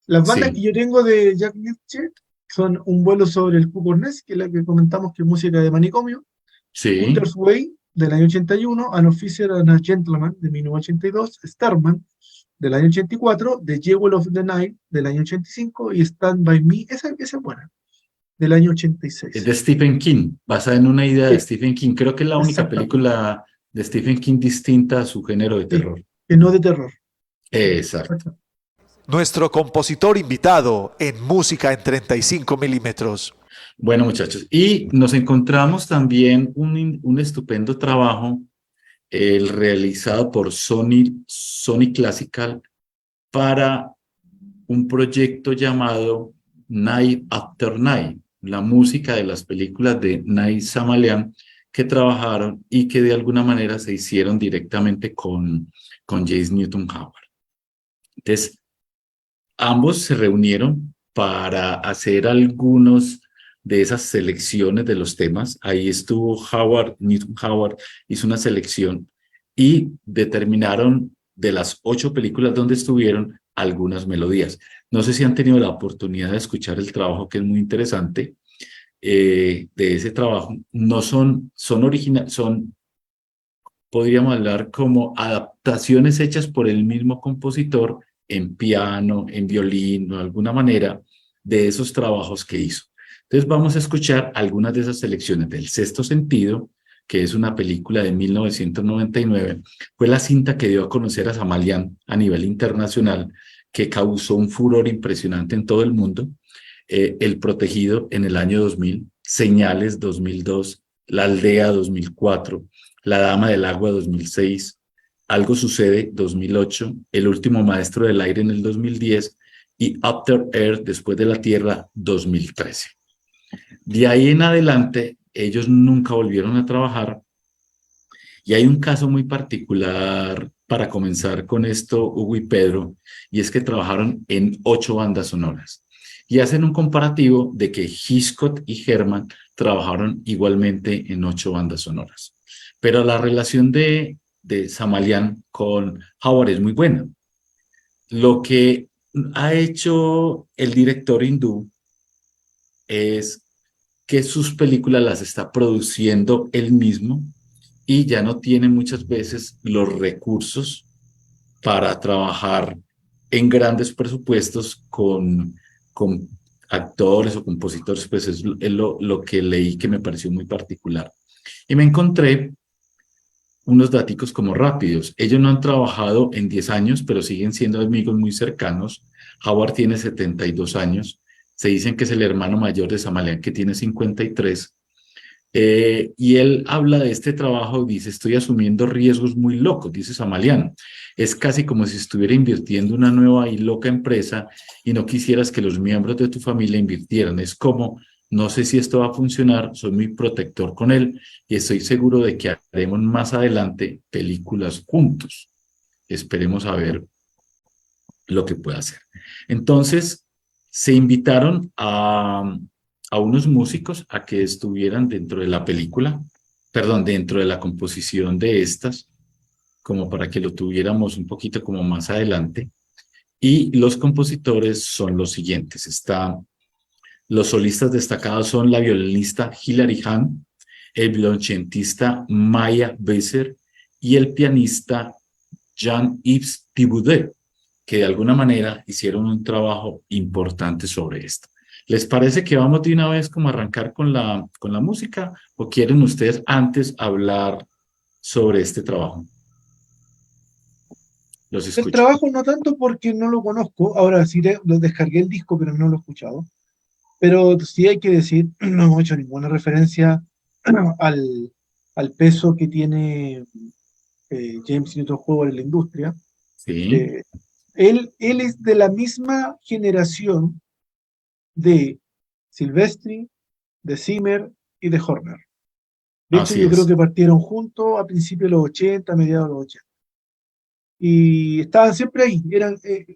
Las bandas que Sí, yo tengo de Jack Nietzsche son Un vuelo sobre el Cuco Ness, que es la que comentamos que es música de manicomio, sí. Winter's Way del año 81, An Officer and a Gentleman de 1982, Starman del año 84, The Jewel of the Night del año 85 y Stand By Me, esa es buena, del año Es 86. de Stephen King, basada en una idea de Sí, Stephen King. Creo que es la única exactamente. película de Stephen King distinta a su género de Sí, terror. que no de terror. Sí, Exacto. exacto. Nuestro compositor invitado en Música en 35 milímetros. Bueno, muchachos, y nos encontramos también un estupendo trabajo, el realizado por Sony Classical para un proyecto llamado Night After Night, la música de las películas de Night Shyamalan que trabajaron y que de alguna manera se hicieron directamente con James Newton Howard. Entonces, ambos se reunieron para hacer algunos de esas selecciones de los temas. Ahí estuvo Howard, Newton Howard hizo una selección y determinaron de las 8 películas donde estuvieron algunas melodías. No sé si han tenido la oportunidad de escuchar el trabajo, que es muy interesante, de ese trabajo. No son originales, podríamos hablar como adaptaciones hechas por el mismo compositor en piano, en violín o de alguna manera de esos trabajos que hizo. Entonces vamos a escuchar algunas de esas selecciones del Sexto Sentido, que es una película de 1999. Fue la cinta que dio a conocer a Shyamalan a nivel internacional, que causó un furor impresionante en todo el mundo. El Protegido en el año 2000, Señales 2002, La Aldea 2004, La Dama del Agua 2006, Algo Sucede 2008, El Último Maestro del Aire en el 2010 y After Earth, Después de la Tierra 2013. De ahí en adelante, ellos nunca volvieron a trabajar y hay un caso muy particular para comenzar con esto, Hugo y Pedro, y es que trabajaron en 8 bandas sonoras. Y hacen un comparativo de que Hitchcock y Herman trabajaron igualmente en 8 bandas sonoras. Pero la relación de Shyamalan con Howard es muy buena. Lo que ha hecho el director hindú es que sus películas las está produciendo él mismo y ya no tiene muchas veces los recursos para trabajar en grandes presupuestos con actores o compositores, pues es lo que leí que me pareció muy particular. Y me encontré unos daticos como rápidos. Ellos no han trabajado en 10 años, pero siguen siendo amigos muy cercanos. Howard tiene 72 años. Se dicen que es el hermano mayor de Shyamalan, que tiene 53. Y él habla de este trabajo, dice, estoy asumiendo riesgos muy locos, dice Shyamalan. Es casi como si estuviera invirtiendo una nueva y loca empresa y no quisieras que los miembros de tu familia invirtieran. Es como, no sé si esto va a funcionar, soy muy protector con él y estoy seguro de que haremos más adelante películas juntos. Esperemos a ver lo que pueda hacer. Entonces, se invitaron a unos músicos a que estuvieran dentro de la película, perdón, dentro de la composición de estas, como para que lo tuviéramos un poquito como más adelante. Y los compositores son los siguientes. Los solistas destacados son la violinista Hilary Hahn, el violonchelista Maya Besser y el pianista Jean-Yves Thibaudet, que de alguna manera hicieron un trabajo importante sobre esto. ¿Les parece que vamos de una vez como a arrancar con la música o quieren ustedes antes hablar sobre este trabajo? Los El escucho. trabajo no tanto porque no lo conozco, ahora sí lo descargué el disco, pero no lo he escuchado. Pero sí hay que decir, no hemos hecho ninguna referencia al, al peso que tiene James Newton Howard en la industria. Sí, Eh, él es de la misma generación de Silvestri, de Zimmer y de Horner. De hecho, Así yo creo es. que partieron juntos a principios de los 80, mediados de los 80. Y estaban siempre ahí.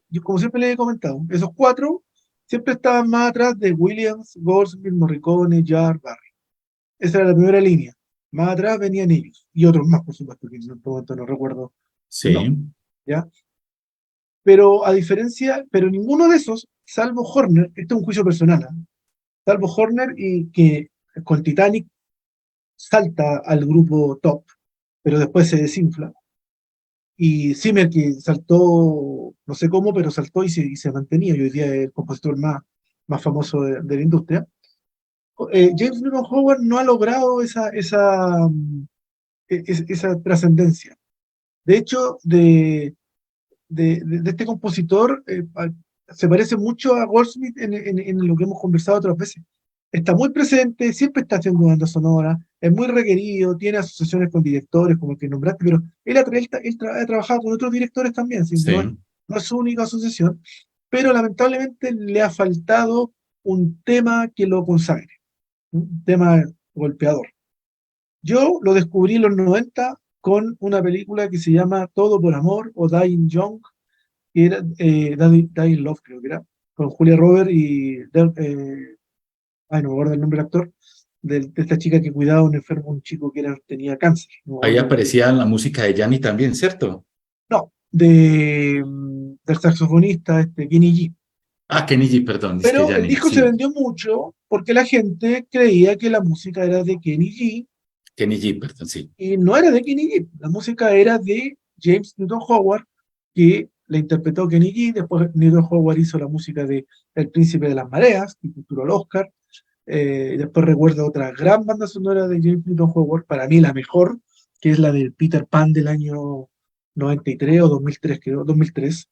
Yo como siempre les he comentado, esos cuatro siempre estaban más atrás de Williams, Goldsmith, Morricone, Jarre, Barry. Esa era la primera línea. Más atrás venían ellos. Y otros más, por supuesto, que en este momento no recuerdo el Sí. nombre, ¿ya? Pero a diferencia, pero ninguno de esos, salvo Horner, este es un juicio personal, ¿ah? Salvo Horner y que con Titanic salta al grupo top, pero después se desinfla. Y Zimmer, que saltó, no sé cómo, pero saltó y se mantenía, y hoy día es el compositor más famoso de la industria. James Newton Howard no ha logrado esa trascendencia. De hecho, de este compositor se parece mucho a Goldsmith en lo que hemos conversado otras veces. Está muy presente, siempre está haciendo banda sonora, es muy requerido, tiene asociaciones con directores como el que nombraste, pero él ha trabajado con otros directores también, ¿sí? Sí. No es su única asociación, pero lamentablemente le ha faltado un tema que lo consagre, un tema golpeador. Yo lo descubrí en los 90 con una película que se llama Todo por Amor o Dying Young, que era Dying Love, creo que era, con Julia Roberts ay, no me acuerdo el nombre del actor, de esta chica que cuidaba a un enfermo, un chico que tenía cáncer. No me Ahí acuerdo el nombre. aparecía la música de Yanni también, ¿cierto? No, del saxofonista Kenny G. Ah, Kenny G, perdón, es que Pero el Yanni, disco se sí. vendió mucho porque la gente creía que la música era de Kenny G Kenny G, perdón, sí. y no era de Kenny G. La música era de James Newton Howard, que la interpretó Kenny G. Después Newton Howard hizo la música de El Príncipe de las Mareas, que tituló el Oscar. Después recuerdo otra gran banda sonora de James Newton Howard, para mí la mejor, que es la de Peter Pan del año 93 o 2003, creo, 2003.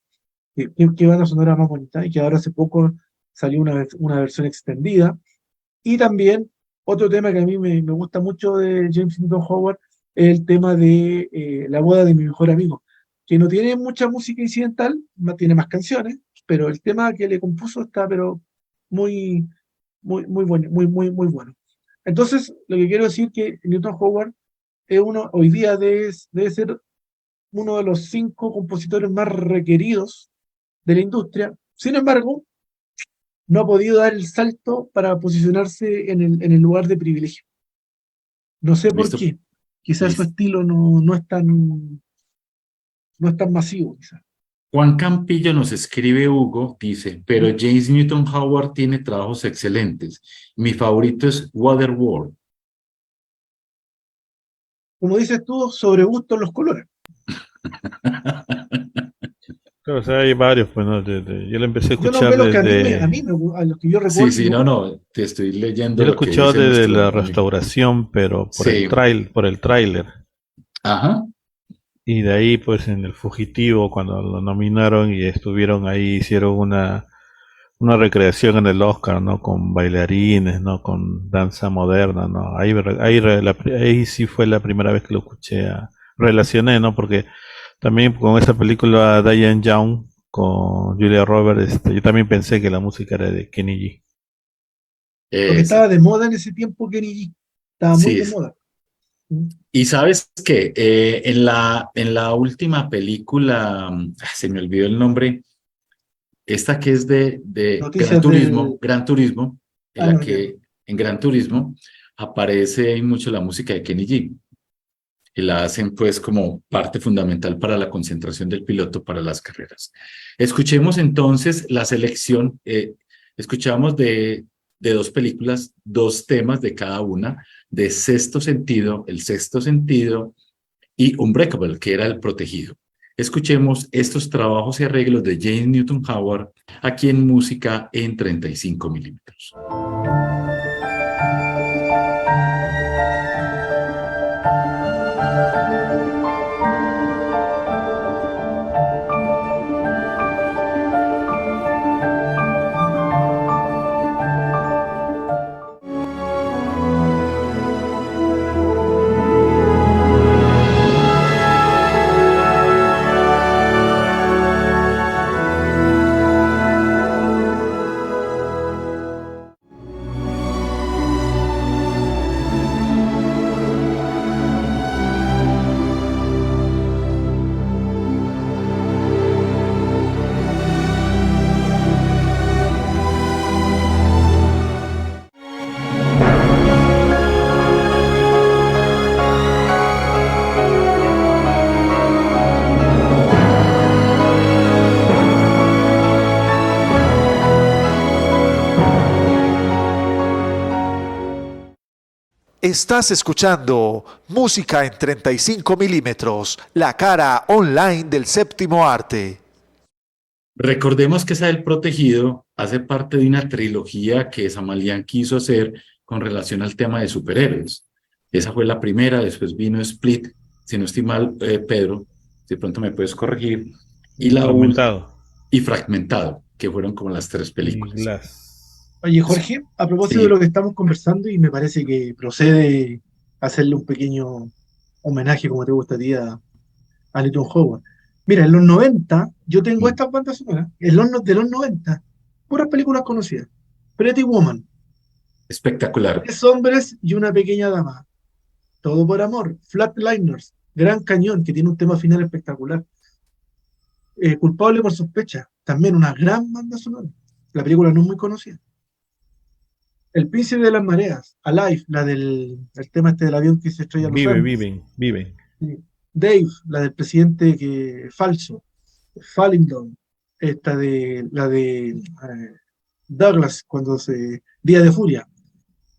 Qué banda sonora más bonita, y que ahora hace poco salió una versión extendida. Y también otro tema que a mí me gusta mucho de James Newton Howard es el tema de La boda de mi mejor amigo, que no tiene mucha música incidental, tiene más canciones, pero el tema que le compuso está pero muy, muy bueno, muy bueno. Entonces, lo que quiero decir que Newton Howard es hoy día debe ser uno de los 5 compositores más requeridos de la industria. Sin embargo, no ha podido dar el salto para posicionarse en el lugar de privilegio. No sé por Listo, qué. Quizás su listo. estilo no es tan masivo, quizás. Juan Campillo nos escribe, Hugo, dice, pero James Newton Howard tiene trabajos excelentes. Mi favorito es Waterworld. Como dices tú, sobre gusto en los colores. Claro, o sea, hay varios, pues, ¿no? Yo lo empecé a Yo escuchar nombré los que a los que yo Sí, sí, no, recuerdo. no, te estoy yo leyendo lo he lo que escuchado dice desde la nuestro amigo. restauración, pero Sí, por el tráiler. ajá, Y de ahí, pues, en El Fugitivo, cuando lo nominaron y estuvieron ahí, hicieron una recreación en el Oscar, ¿no? Con bailarines, ¿no? Con danza moderna, ¿no? Ahí sí fue la primera vez que lo escuché, relacioné, ¿no? Porque también con esa película Diane Young con Julia Roberts, yo también pensé que la música era de Kenny G. Porque eso, estaba de moda en ese tiempo Kenny G. Estaba muy sí. de moda. ¿Mm? Y sabes que en la última película, se me olvidó el nombre, esta que es de Noticias del. Gran Turismo, en Ah, la no, ya. que en Gran Turismo aparece mucho la música de Kenny G. Y la hacen pues como parte fundamental para la concentración del piloto para las carreras. Escuchemos entonces la selección, escuchamos de dos películas, dos temas de cada una, de Sexto Sentido, El Sexto Sentido y Unbreakable, que era El Protegido. Escuchemos estos trabajos y arreglos de James Newton Howard aquí en Música en 35 milímetros. Estás escuchando Música en 35 milímetros, la cara online del séptimo arte. Recordemos que Esa del Protegido hace parte de una trilogía que Samalian quiso hacer con relación al tema de superhéroes. Esa fue la primera, después vino Split, si no estoy mal, Pedro, de pronto me puedes corregir, y Fragmentado. y Fragmentado, que fueron como las 3 Y películas. Glass. Oye, Jorge, a propósito Sí. de lo que estamos conversando, y me parece que procede hacerle un pequeño homenaje, como te gusta a ti, a Newton Howard. Mira, en los 90, yo tengo estas bandas sonoras, de los 90, puras películas conocidas. Pretty Woman, Espectacular. 3 hombres y una pequeña dama. Todo por amor. Flatliners, Gran Cañón, que tiene un tema final espectacular. Culpable por sospecha, también una gran banda sonora. La película no es muy conocida. El Príncipe de las Mareas, Alive, el tema este del avión que se estrella en los Andes. Viven. Sí. Dave, la del presidente falso. Falling Down, la de Douglas, Día de Furia.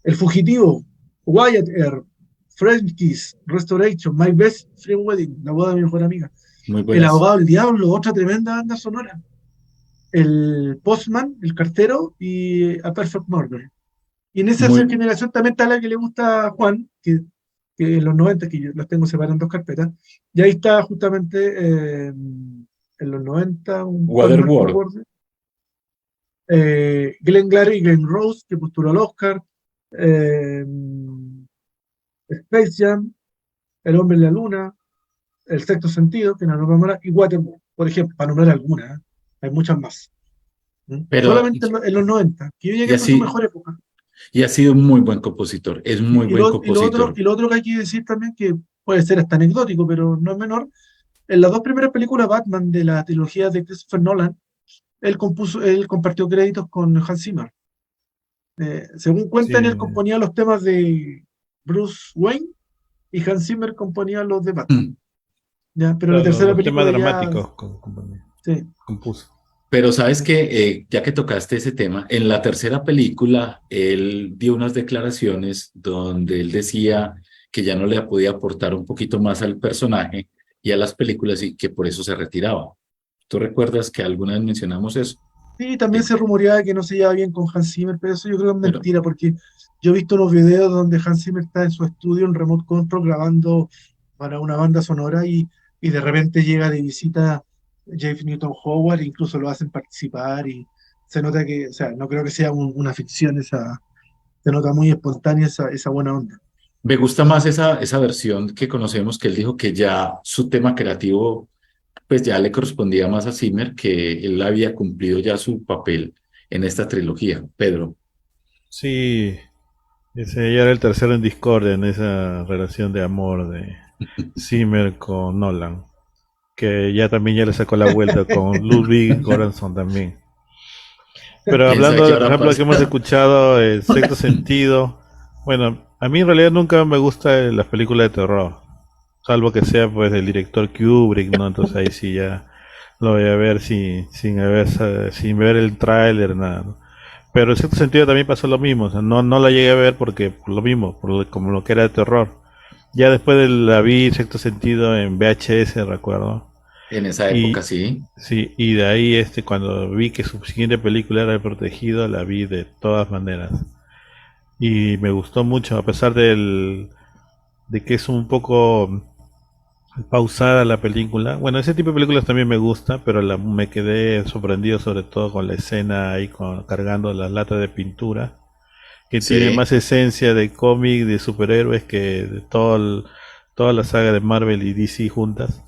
El Fugitivo, Wyatt Earp, French Kiss, Restoration, My Best Friend Wedding, la boda de mi mejor amiga. Muy El buenas. Abogado del Diablo, otra tremenda banda sonora. El Postman, El Cartero y A Perfect Murder. Y en esa Muy- generación también está la que le gusta a Juan, que en los 90, que yo las tengo separadas en 2 carpetas, y ahí está justamente en los 90, un Waterworld. Waterworld, Glenn Glary y Glenn Rose, que postuló al Oscar, eh, Space Jam, El Hombre en la Luna, El Sexto Sentido, que no nombra, y Waterworld, por ejemplo, para nombrar algunas, hay muchas más. Pero, Solamente en los 90, que yo llegué a su así, mejor época. y ha sido muy buen compositor, es muy Y buen lo compositor. otro que hay que decir también, que puede ser hasta anecdótico, pero no es menor, en las 2 primeras películas Batman de la trilogía de Christopher Nolan, él compartió créditos con Hans Zimmer. Según cuentan, Sí. él componía los temas de Bruce Wayne y Hans Zimmer componía los de Batman. Mm. ¿Ya? Pero la tercera Los temas película ya... dramáticos Sí. compuso. Pero sabes que, ya que tocaste ese tema, en la tercera película él dio unas declaraciones donde él decía que ya no le podía aportar un poquito más al personaje y a las películas y que por eso se retiraba. ¿Tú recuerdas que alguna vez mencionamos eso? Sí, también Sí. se rumoreaba que no se llevaba bien con Hans Zimmer, pero eso yo creo que es Pero- mentira, porque yo he visto unos videos donde Hans Zimmer está en su estudio en Remote Control grabando para una banda sonora y de repente llega de visita Jeff Newton Howard, incluso lo hacen participar y se nota que, o sea, no creo que sea una ficción, se nota muy espontánea esa buena onda. Me gusta más esa versión que conocemos, que él dijo que ya su tema creativo pues ya le correspondía más a Zimmer, que él había cumplido ya su papel en esta trilogía. Pedro. Sí, ese ya era el tercero en discordia en esa relación de amor de Zimmer con Nolan, que ya también ya le sacó la vuelta con Ludwig Göransson también. Pero ¿Quién sabe hablando, qué por habrá ejemplo, que hemos pasado? escuchado el Sexto Sentido, bueno, a mí en realidad nunca me gustan las películas de terror, salvo que sea pues del director Kubrick, ¿no? Entonces ahí sí ya lo voy a ver sin ver el tráiler, nada, ¿no? Pero en cierto sentido también pasó lo mismo, o sea, no la llegué a ver porque por lo mismo, como lo que era de terror. Ya después la vi sexto sentido en VHS, recuerdo. En esa Y época, sí. sí, y de ahí cuando vi que su siguiente película era El Protegido, la vi de todas maneras. Y me gustó mucho, a pesar de que es un poco pausada la película. Bueno, ese tipo de películas también me gusta, pero me quedé sorprendido sobre todo con la escena ahí cargando las latas de pintura, que tiene Sí. más esencia de cómic de superhéroes que de toda la saga de Marvel y DC juntas.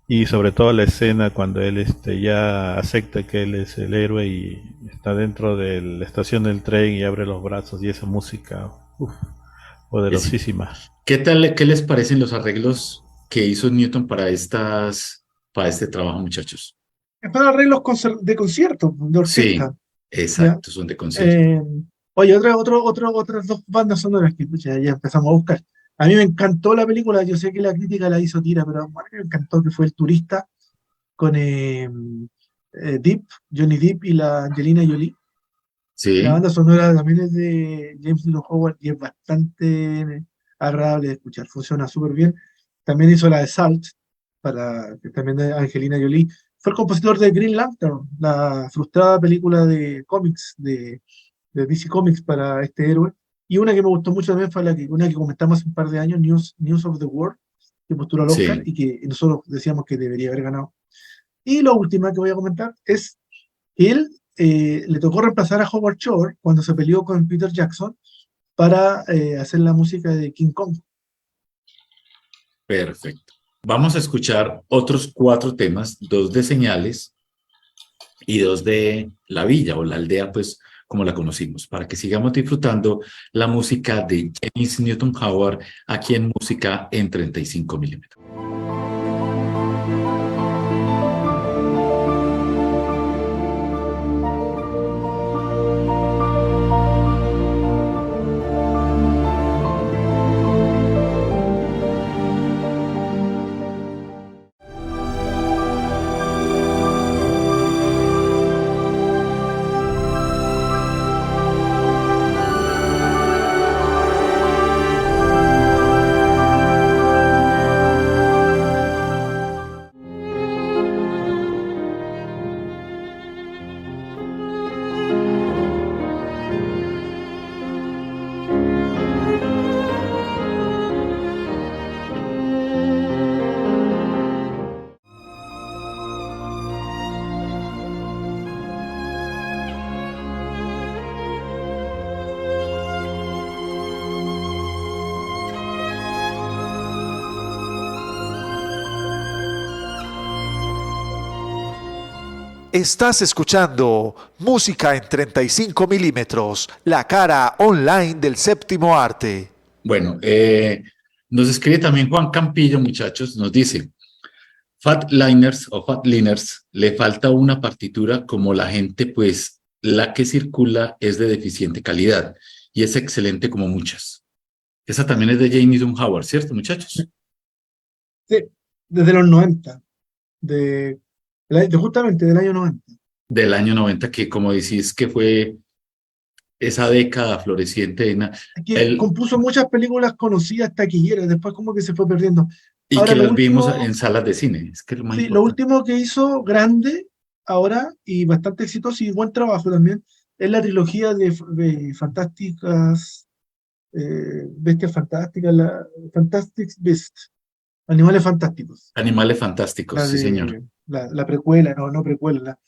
Y sobre todo la escena cuando él ya acepta que él es el héroe y está dentro de la estación del tren y abre los brazos y esa música, poderosísima. ¿Qué tal, qué les parecen los arreglos que hizo Newton para este trabajo, muchachos? Es para arreglos de concierto, de Sí, orquesta. ¿Ya? exacto, son de concierto. Oye, otras 2 bandas sonoras que pucha, ya empezamos a buscar. A mí me encantó la película, yo sé que la crítica la hizo tira, pero a mí me encantó, que fue El Turista con Johnny Depp y la Angelina Jolie. La Sí, banda sonora también es de James Newton Howard y es bastante agradable de escuchar, funciona súper bien. También hizo la de Salt, que también de Angelina Jolie. Fue el compositor de Green Lantern, la frustrada película de cómics de DC Comics para este héroe. Y una que me gustó mucho también fue una que comentamos hace un par de años, News of the World, que postuló al Oscar sí. y que nosotros decíamos que debería haber ganado. Y la última que voy a comentar es que él le tocó reemplazar a Howard Shore cuando se peleó con Peter Jackson para hacer la música de King Kong. Perfecto. Vamos a escuchar otros 4 temas, 2 de Señales y 2 de La Villa o la aldea, pues como la conocimos, para que sigamos disfrutando la música de James Newton Howard aquí en Música en 35 milímetros. Estás escuchando Música en 35 milímetros, la cara online del séptimo arte. Bueno, nos escribe también Juan Campillo, muchachos, nos dice, Fatliners o Fatliners, le falta una partitura como la gente, pues la que circula es de deficiente calidad y es excelente como muchas. Esa también es de James Newton Howard, ¿cierto, muchachos? Sí, desde los 90, justamente del año 90. Del año 90, que como decís que fue esa década floreciente Que el, compuso muchas películas conocidas, taquilleras, después como que se fue perdiendo. y Ahora, que las vimos en salas de cine, es que es lo más sí, lo importante. último que hizo grande ahora y bastante exitoso y buen trabajo también es la trilogía de fantásticas, bestias fantásticas, Fantastic Beasts, animales fantásticos. Animales fantásticos, La sí, señor. de la precuela, no precuela,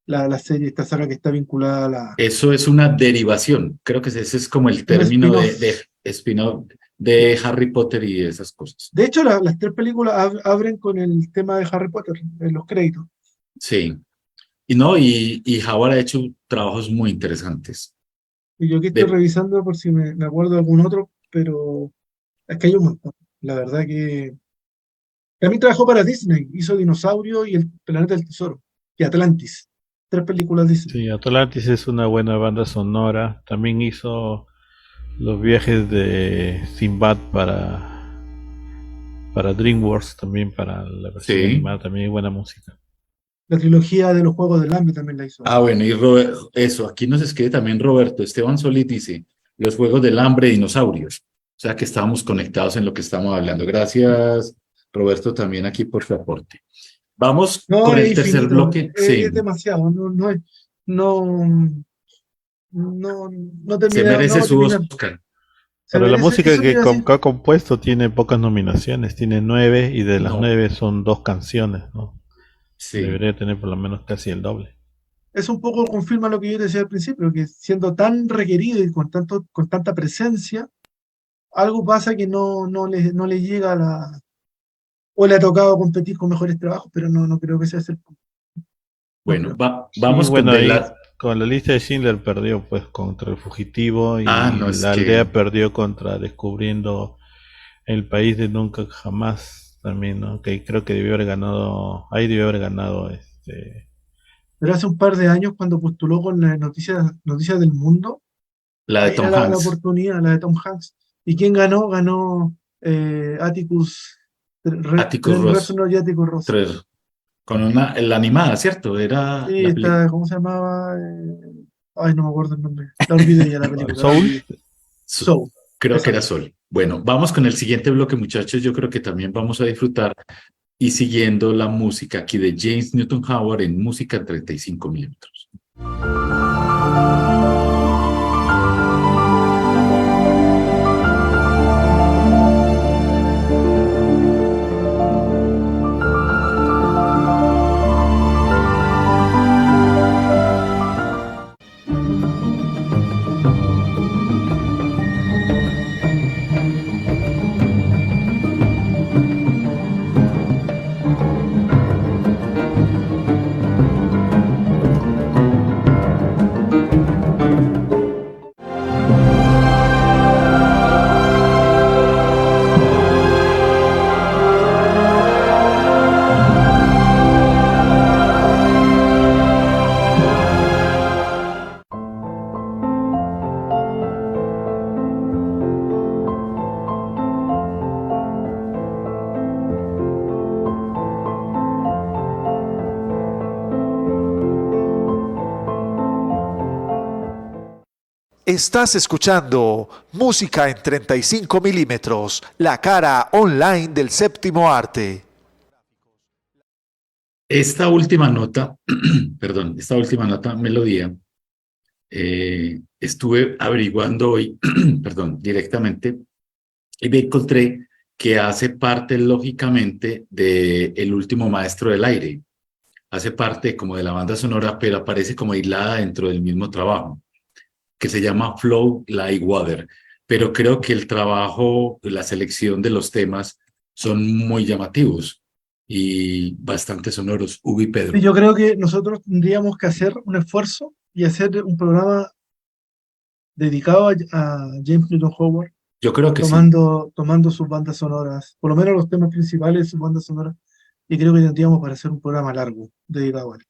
la serie, esta saga que está vinculada a Eso es una derivación, creo que ese es como el un término spin-off. de spin-off de Harry Potter y esas cosas. De hecho, las tres películas abren con el tema de Harry Potter en los créditos. Sí, y no, y Howard ha hecho trabajos muy interesantes. Y yo aquí estoy De, revisando por si me acuerdo de algún otro, pero es que hay un montón. La verdad que también trabajó para Disney, hizo Dinosaurio y El Planeta del Tesoro y Atlantis. Tres películas Disney. Sí, Atlantis es una buena banda sonora. También hizo los viajes de Sinbad para DreamWorks, también para la versión sí. animada, también hay buena música. La trilogía de los Juegos del Hambre también la hizo. Ah, bueno, y eso, aquí nos escribe también Roberto Esteban Solís, dice, los Juegos del Hambre, dinosaurios. O sea que estábamos conectados en lo que estamos hablando. Gracias, Roberto, también aquí por su aporte. Vamos No, con es el tercer infinito, bloque. es Sí, demasiado, no, no se termina, merece no su termina, Oscar. se Pero la merece, música eso te iba a decir. que ha compuesto tiene pocas nominaciones, tiene 9 y de las No, 9 son 2 canciones, ¿no? sí. Debería tener por lo menos casi el doble. Eso un poco confirma lo que yo decía al principio, que siendo tan requerido y con tanta presencia, algo pasa que no le llega a o le ha tocado competir con mejores trabajos, pero no creo que sea ese el punto. No Bueno, creo. Sí, vamos con bueno, de ahí la... con la lista de Schindler perdió pues contra el fugitivo Ah, y no, es la que... aldea perdió contra Descubriendo el país de nunca jamás también, ¿no? Que creo que debió haber ganado, ahí debió haber ganado Pero hace un par de años, cuando postuló con las noticias del mundo, La de ahí era Tom la Hanks, oportunidad, la de Tom Hanks. ¿Y quién ganó? Ganó Atticus, Atticus Trent Ross, Reznor y Atticus Ross. 3, con una, la animada, ¿cierto? Era Sí, la película. ¿cómo se llamaba? Ay, no me acuerdo el nombre. La olvidé ya la película. la Soul. olvidé. Soul. Creo que era Exacto. Sol. Bueno, vamos con el siguiente bloque, muchachos. Yo creo que también vamos a disfrutar y siguiendo la música aquí de James Newton Howard en música en 35 milímetros. Estás escuchando Música en 35 milímetros, la cara online del séptimo arte. Esta última nota, perdón, esta última nota, melodía, estuve averiguando hoy, perdón, directamente, y me encontré que hace parte, lógicamente, de El último maestro del aire. Hace parte como de la banda sonora, pero aparece como aislada dentro del mismo trabajo, que se llama Flow Like Water. Pero creo que el trabajo, la selección de los temas son muy llamativos y bastante sonoros. Ubi Pedro. Y yo creo que nosotros tendríamos que hacer un esfuerzo y hacer un programa dedicado a James Newton Howard, Yo creo que sí. tomando sus bandas sonoras, por lo menos los temas principales de sus bandas sonoras, y creo que tendríamos para hacer un programa largo dedicado a él.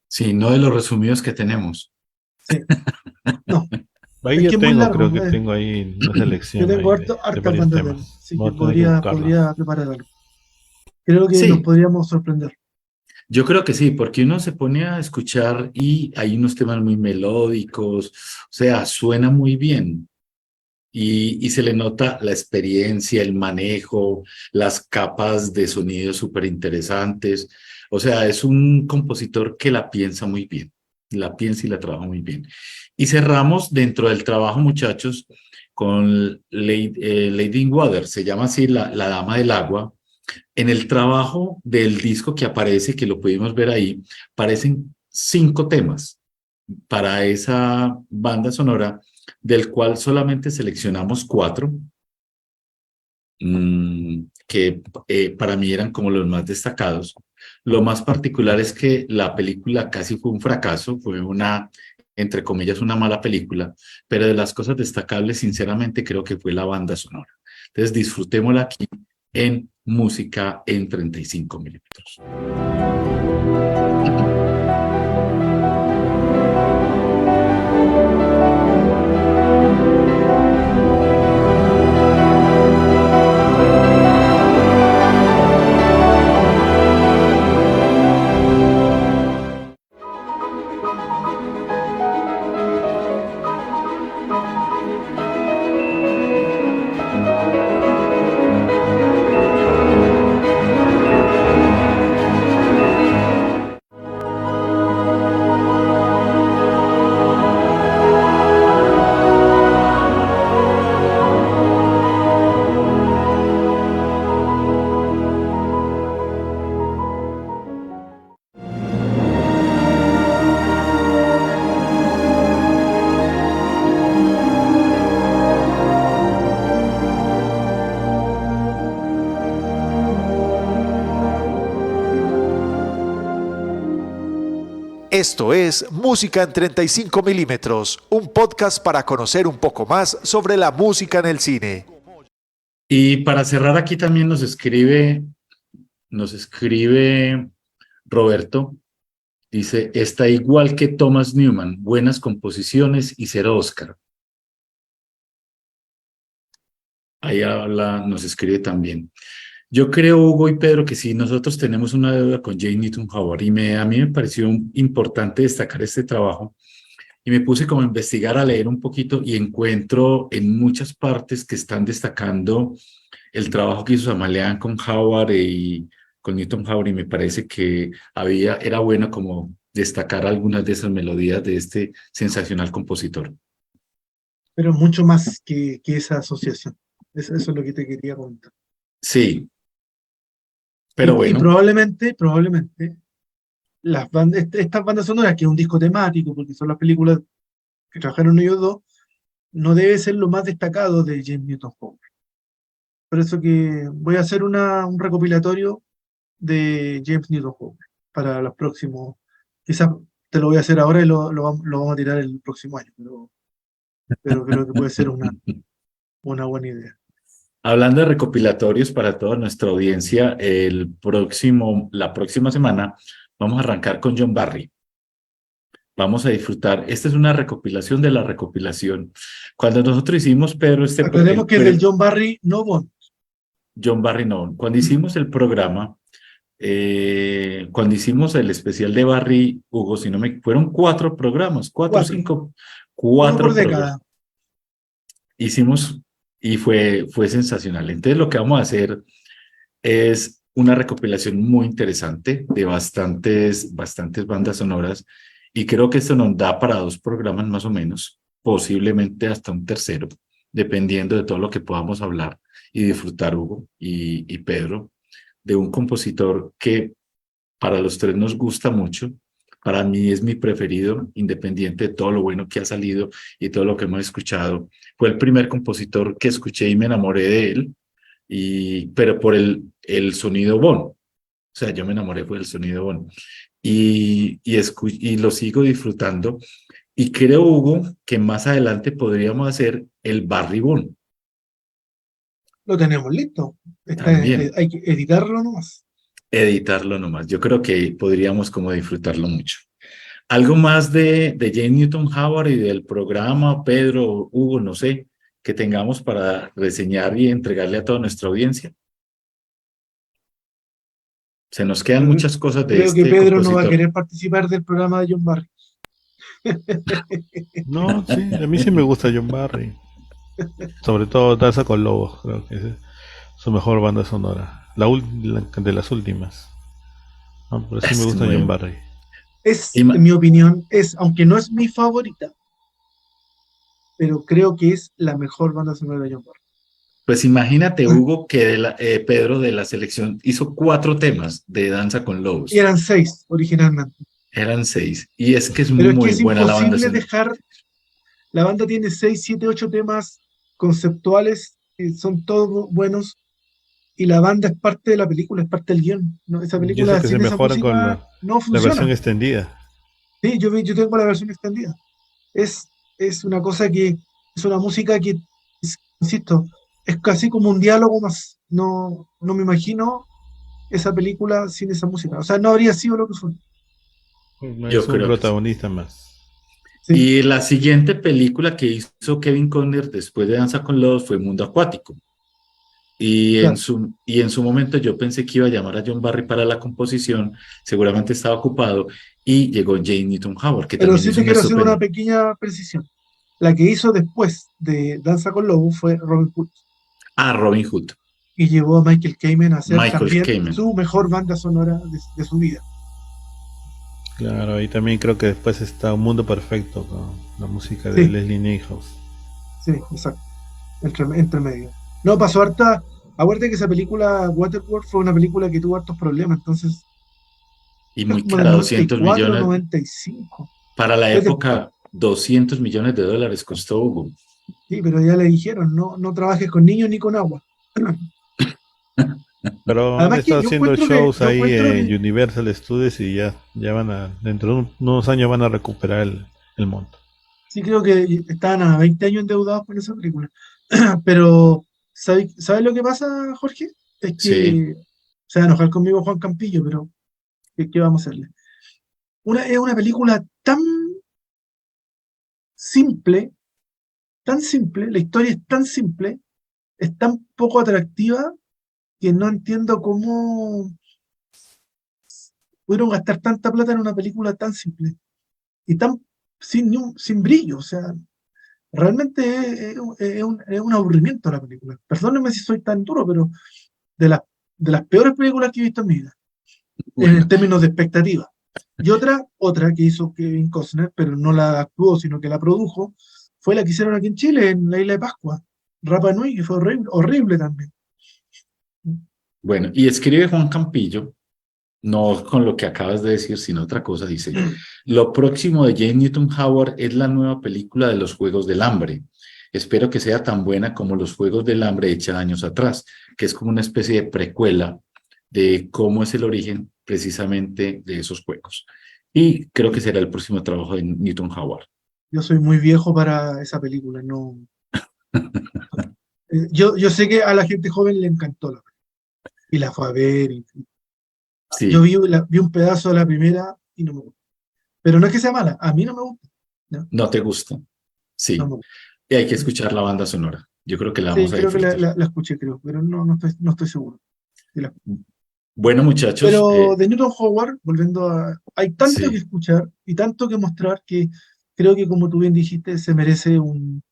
Sí, no de los resumidos que tenemos. Sí, no, Ahí es yo que es muy tengo, largo. creo que tengo ahí una Yo selección tengo ahí de hartas varios bandas de él, temas. así que Vamos a tener que buscarlo. podría preparar algo. Creo que nos Sí, podríamos sorprender. yo creo que sí, porque uno se pone a escuchar y hay unos temas muy melódicos, o sea, suena muy bien. Y se le nota la experiencia, el manejo, las capas de sonido súper interesantes. O sea, es un compositor que la piensa muy bien, la piensa y la trabaja muy bien. Y cerramos dentro del trabajo, muchachos, con Lady in Water, se llama así la Dama del Agua. En el trabajo del disco que aparece, que lo pudimos ver ahí, aparecen 5 temas para esa banda sonora, del cual solamente seleccionamos 4, que para mí eran como los más destacados. Lo más particular es que la película casi fue un fracaso, fue una, entre comillas, una mala película, pero de las cosas destacables, sinceramente, creo que fue la banda sonora. Entonces, disfrutémosla aquí en música en 35 milímetros. Esto es Música en 35 milímetros, un podcast para conocer un poco más sobre la música en el cine. Y para cerrar aquí también nos escribe Roberto, dice, está igual que Thomas Newman, buenas composiciones y 0 Oscar. Ahí habla, nos escribe también. Yo creo, Hugo y Pedro, que sí, nosotros tenemos una deuda con James Newton Howard y a mí me pareció importante destacar este trabajo y me puse como a investigar, a leer un poquito y encuentro en muchas partes que están destacando el trabajo que hizo Samalean con Howard y con Newton Howard, y me parece que era bueno como destacar algunas de esas melodías de este sensacional compositor. Pero mucho más que esa asociación. Eso es lo que te quería comentar. Sí, Y, pero y bueno, probablemente estas bandas sonoras, que es un disco temático, porque son las películas que trabajaron ellos dos, no debe ser lo más destacado de James Newton Howard. Por eso que voy a hacer un recopilatorio de James Newton Howard para los próximos. Quizás te lo voy a hacer ahora y lo vamos a tirar el próximo año, pero creo que puede ser una buena idea. hablando de recopilatorios para toda nuestra audiencia, la próxima semana vamos a arrancar con John Barry. Vamos a disfrutar. Esta es una recopilación de la recopilación. Cuando nosotros hicimos, Pedro, Aclaremos que es del John Barry, no Bond. John Barry, no. Cuando hicimos el programa, cuando hicimos el especial de Barry, Hugo, si no me... Fueron 4 programas, 4 o 5, Uno 4 por programas. década. Hicimos y fue sensacional. Entonces lo que vamos a hacer es una recopilación muy interesante de bastantes bandas sonoras, y creo que esto nos da para 2 programas más o menos, posiblemente hasta un tercero, dependiendo de todo lo que podamos hablar y disfrutar, Hugo y Pedro, de un compositor que para los 3 nos gusta mucho. Para mí es mi preferido, independiente de todo lo bueno que ha salido y todo lo que hemos escuchado. Fue el primer compositor que escuché y me enamoré de él, pero por el sonido Bon. O sea, yo me enamoré por el sonido Bon. Y lo sigo disfrutando. Y creo, Hugo, que más adelante podríamos hacer el Barry Bon Lo tenemos listo. también. Hay que editarlo nomás. Editarlo nomás. Yo creo que podríamos como disfrutarlo mucho. ¿Algo más de James Newton Howard y del programa, Pedro, Hugo, no sé, que tengamos para reseñar y entregarle a toda nuestra audiencia? Se nos quedan muchas cosas de Creo que este Pedro no va a compositor. querer participar del programa de John Barry. No, sí, a mí sí me gusta John Barry. Sobre todo Danza con Lobos, creo que es su mejor banda sonora. De las últimas. No, pero sí me Es gusta muy... John Barry. En mi opinión, aunque no es mi favorita, pero creo que es la mejor banda sonora de John Barry. Pues imagínate, Hugo, que Pedro de la selección hizo 4 temas de Danza con Lobos. Y eran 6 originalmente. Eran 6. Y es que es Pero es que muy es buena la banda imposible sonora. dejar. La banda tiene 6, 7, 8 temas conceptuales, que son todos buenos, y la banda es parte de la película, es parte del guión. ¿No? Esa Y eso película que se sin esa mejora con música no la versión funciona. extendida. Sí, yo tengo la versión extendida. Es una cosa que es una música que, insisto, es casi como un diálogo más. No me imagino esa película sin esa música. O sea, no habría sido lo que fue. Yo Es un creo que sí. protagonista más. Sí, Y la siguiente película que hizo Kevin Costner después de Danza con Lobos fue Mundo Acuático. claro. Y en su momento yo pensé que iba a llamar a John Barry para la composición, seguramente estaba ocupado, y llegó James Newton Howard, que Pero también sí es te un quiero hacer una estupendo. pequeña precisión. La que hizo después de Danza con Lobos fue Robin Hood, Ah, Robin Hood, y llevó a Michael Kamen a hacer Michael también Kamen. su mejor banda sonora de su vida. Claro, y también creo que después está Un Mundo Perfecto con la música de Sí, Leslie Nichols. sí, exacto. Entre medio. No, pasó harta. Acuérdate que esa película, Waterworld, fue una película que tuvo hartos problemas, entonces Y es muy como del cara, 200 94, millones. 95. Para la Es después. época, 200 millones de dólares costó Hugo. Sí, pero ya le dijeron, no trabajes con niños ni con agua. Pero han Además que estado yo haciendo encuentro que, shows yo ahí encuentro en que, Universal Studios y ya van a, dentro de unos años van a recuperar el monto. sí creo que estaban a 20 años endeudados por esa película. Pero, ¿sabes lo que pasa, Jorge? Es Sí, que se va a enojar conmigo Juan Campillo, pero ¿qué vamos a hacerle? Es una película simple, tan simple, la historia es tan simple, es tan poco atractiva, que no entiendo cómo pudieron gastar tanta plata en una película tan simple y tan sin brillo, o sea, realmente es un aburrimiento la película. Perdónenme si soy tan duro, pero de, la- de las peores películas que he visto en mi vida, en Bueno, términos de expectativa. Y otra que hizo Kevin Costner, pero no la actuó, sino que la produjo, fue la que hicieron aquí en Chile, en la isla de Pascua, Rapa Nui, que fue horrible, horrible también. bueno, y escribe Juan Campillo, no con lo que acabas de decir, sino otra cosa, dice, lo próximo de James Newton Howard es la nueva película de los Juegos del Hambre. Espero que sea tan buena como los Juegos del Hambre hecha años atrás, que es como una especie de precuela de cómo es el origen precisamente de esos juegos. Y creo que será el próximo trabajo de Newton Howard. Yo soy muy viejo para esa película, no. Yo sé que a la gente joven le encantó y la fue a ver. Yo Sí, vi un pedazo de la primera y no me gusta. Pero no es que sea mala, a mí no me gusta. No, ¿no te gusta? no me Sí, gusta. y hay que escuchar la banda sonora. Yo creo que la Sí, vamos a creo que disfrutar. la escuché, creo, pero no estoy seguro. Sí, Bueno, muchachos, pero de Newton Howard, volviendo a... Hay tanto que sí, escuchar y tanto que mostrar que creo que, como tú bien dijiste, se merece un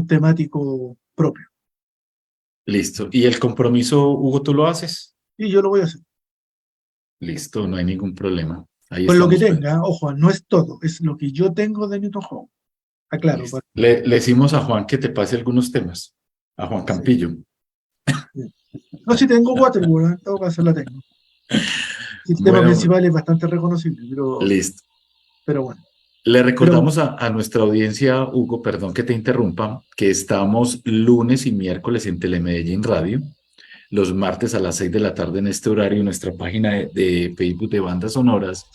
temático propio. listo. ¿Y el compromiso, Hugo, tú lo haces? Y yo lo voy a hacer. Listo, no hay ningún problema. Ahí Con lo que estamos, Pedro. tenga, ojo, no es todo, es lo que yo tengo de Newton Howard. Aclaro, Listo. Le decimos a Juan que te pase algunos temas, a Juan sí, Campillo. sí. No, si tengo Waterworld, en todo caso la tengo. Sí, el tema Bueno, principal es bastante reconocible, listo. pero bueno. Le Pero recordamos a nuestra audiencia, Hugo, perdón que te interrumpa, que estamos lunes y miércoles en Telemedellín Radio, los martes a las 6 de la tarde en este horario en nuestra página de Facebook de Bandas Sonoras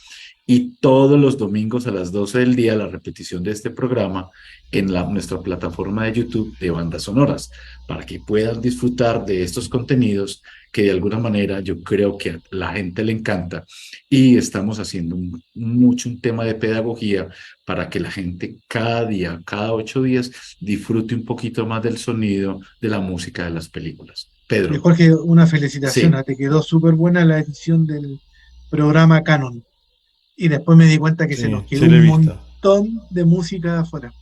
y todos los domingos a las 12 del día la repetición de este programa en nuestra plataforma de YouTube de Bandas Sonoras, para que puedan disfrutar de estos contenidos que de alguna manera yo creo que a la gente le encanta y estamos haciendo mucho un tema de pedagogía para que la gente cada día, cada 8 días, disfrute un poquito más del sonido, de la música de las películas. Pedro, Jorge, una felicitación, sí, te quedó súper buena la edición del programa Canon. Y después me di cuenta que se nos Sí, quedó sí lo he un visto. montón de música afuera.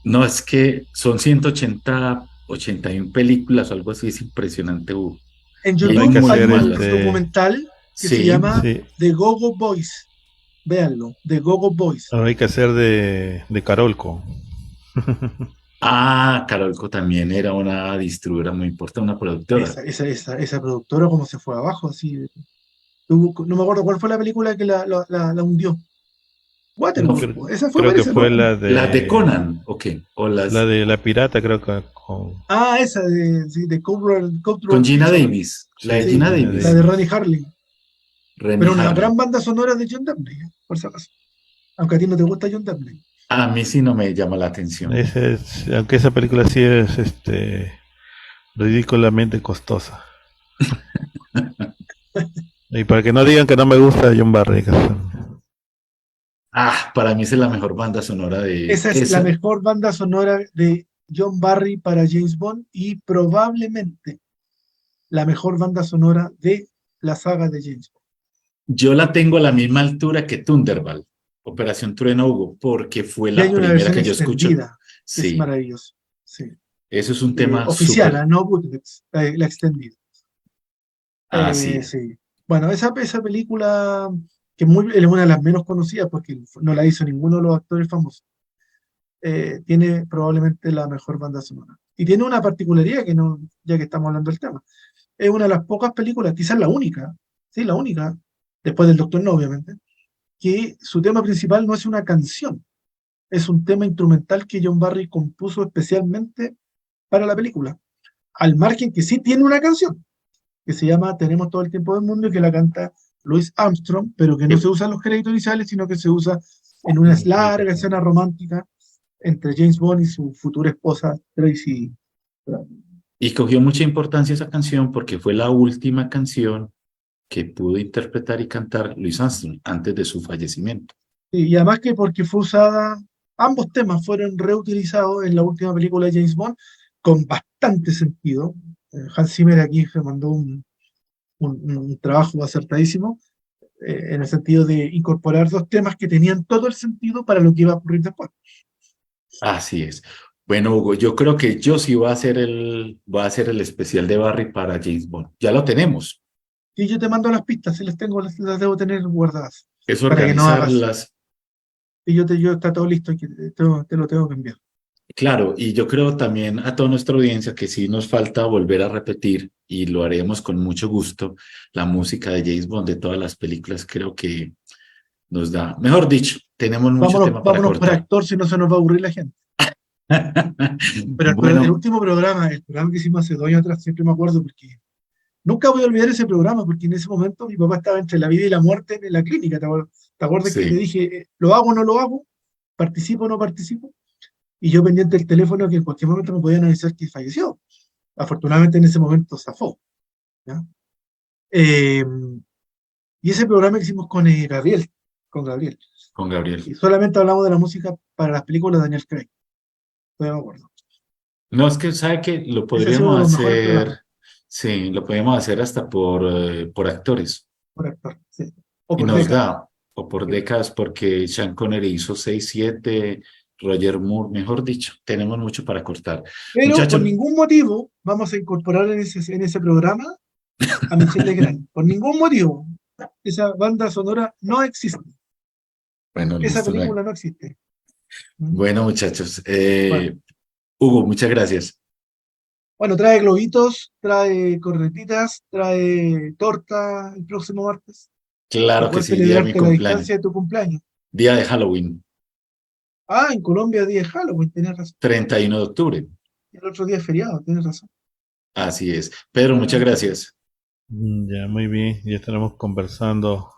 no es que son 180, 81 películas o algo así, es impresionante, Hugo. En Y hay Hay que YouTube muy hay hacer un malas. documental que se Sí, llama sí, The Go-Go Boys. Véanlo, The Go-Go Boys. ahora hay que hacer de Carolco. Carolco también era una distribuidora muy importante, una productora. Esa productora, como se fue abajo, así. No me acuerdo cuál fue la película que la hundió. No, Waterworld, Creo, po. Esa fue, creo que parece, fue ¿no? las de Conan, ok, o la las de la pirata, creo que con Ah, esa de, sí, de con Cultural Gina Fiction. Davis, la de sí, Sí, Gina Gina la de Davis, Ronnie Davis. Harley. Rennie Pero una Harlin. gran banda sonora de John Debney, por si acaso. Aunque a ti no te gusta John Debney. A mí sí no me llama la atención. Aunque esa película sí es ridículamente costosa. Y para que no digan que no me gusta John Barry. Para mí esa es la mejor banda sonora de Esa es la esa. mejor banda sonora de John Barry para James Bond y probablemente la mejor banda sonora de la saga de James Bond. Yo la tengo a la misma altura que Thunderball, Operación Trueno Hugo, porque fue Y hay la una primera versión que yo escuché. extendida que es Sí, maravillosa. Sí. eso es un tema Oficial, súper. no bootleg, la extendida. Así. Sí. Bueno, esa película, que es una de las menos conocidas porque no la hizo ninguno de los actores famosos, tiene probablemente la mejor banda sonora. Y tiene una particularidad que no, ya que estamos hablando del tema. Es una de las pocas películas, quizás la única, sí, la única, después del Doctor No, obviamente, que su tema principal no es una canción, es un tema instrumental que John Barry compuso especialmente para la película. Al margen que sí tiene una canción, que se llama Tenemos todo el tiempo del mundo y que la canta Louis Armstrong, pero que no se usa en los créditos iniciales, sino que se usa en una larga escena romántica entre James Bond y su futura esposa Tracy. Y cogió mucha importancia esa canción porque fue la última canción que pudo interpretar y cantar Louis Armstrong antes de su fallecimiento. Y además que porque fue usada, ambos temas fueron reutilizados en la última película de James Bond con bastante sentido. Hans Zimmer aquí se mandó un trabajo acertadísimo. en el sentido de incorporar dos temas que tenían todo el sentido para lo que iba a ocurrir después. Así es. Bueno, Hugo, yo creo que yo sí voy a hacer el especial de Barry para James Bond. Ya lo tenemos. Y yo te mando las pistas, si las tengo, las debo tener guardadas. Es Para que no hagas. organizarlas. Y yo está todo listo, te lo tengo que enviar. Claro, y yo creo también a toda nuestra audiencia que sí nos falta volver a repetir, y lo haremos con mucho gusto, la música de James Bond de todas las películas. Creo que nos da, mejor dicho, tenemos mucho tema para Vámonos por cortar. actor, si no se nos va a aburrir la gente. Pero el Bueno, último programa, el programa que hicimos hace 2 años atrás, siempre me acuerdo porque nunca voy a olvidar ese programa, porque en ese momento mi papá estaba entre la vida y la muerte en la clínica. ¿Te acuerdas que le sí, dije, lo hago o no lo hago? ¿Participo o no participo? Y yo pendiente del teléfono que en cualquier momento me podían avisar que falleció. Afortunadamente en ese momento zafó, ¿ya? Y ese programa que hicimos con Gabriel, con Gabriel. y solamente hablamos de la música para las películas de Daniel Craig. Todavía me acuerdo. No, es que sabe que lo Ese ha sido uno de podríamos los mejores hacer, programas sí, lo podríamos hacer hasta por actores. por actor, sí. O Y por nos décadas. da, o por décadas, porque Sean Connery hizo 6, 7, Roger Moore, mejor dicho, tenemos mucho para cortar. Pero por Muchachos, ningún motivo vamos a incorporar en ese programa a Michel Legrand. Por ningún motivo. Esa banda sonora no existe. bueno, Esa listo. película no existe. Bueno, muchachos, Bueno, Hugo, muchas gracias. bueno, trae globitos, trae cornetitas, trae torta el próximo martes. Claro Para que poder sí, día de mi celebrarte la cumpleaños, distancia de tu cumpleaños. día de Halloween, Ah, en Colombia día de Halloween, tienes razón. 31 de octubre. Y el otro día es feriado, tienes razón. Así es. Pedro, muchas gracias. Ya, muy bien. Ya estaremos conversando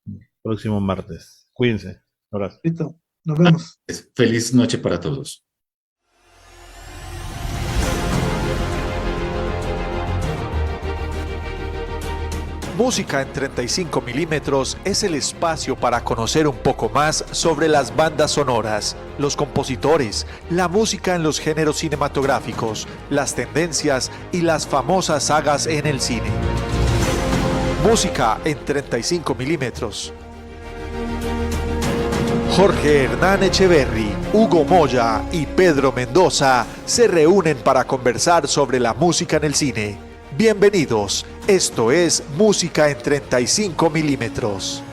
el próximo martes. Cuídense. Abrazo. Listo, nos vemos. Feliz noche para todos. Música en 35 milímetros es el espacio para conocer un poco más sobre las bandas sonoras, los compositores, la música en los géneros cinematográficos, las tendencias y las famosas sagas en el cine. Música en 35 milímetros. Jorge Hernán Echeverry, Hugo Moya y Pedro Mendoza se reúnen para conversar sobre la música en el cine. Bienvenidos, esto es Música en 35 milímetros.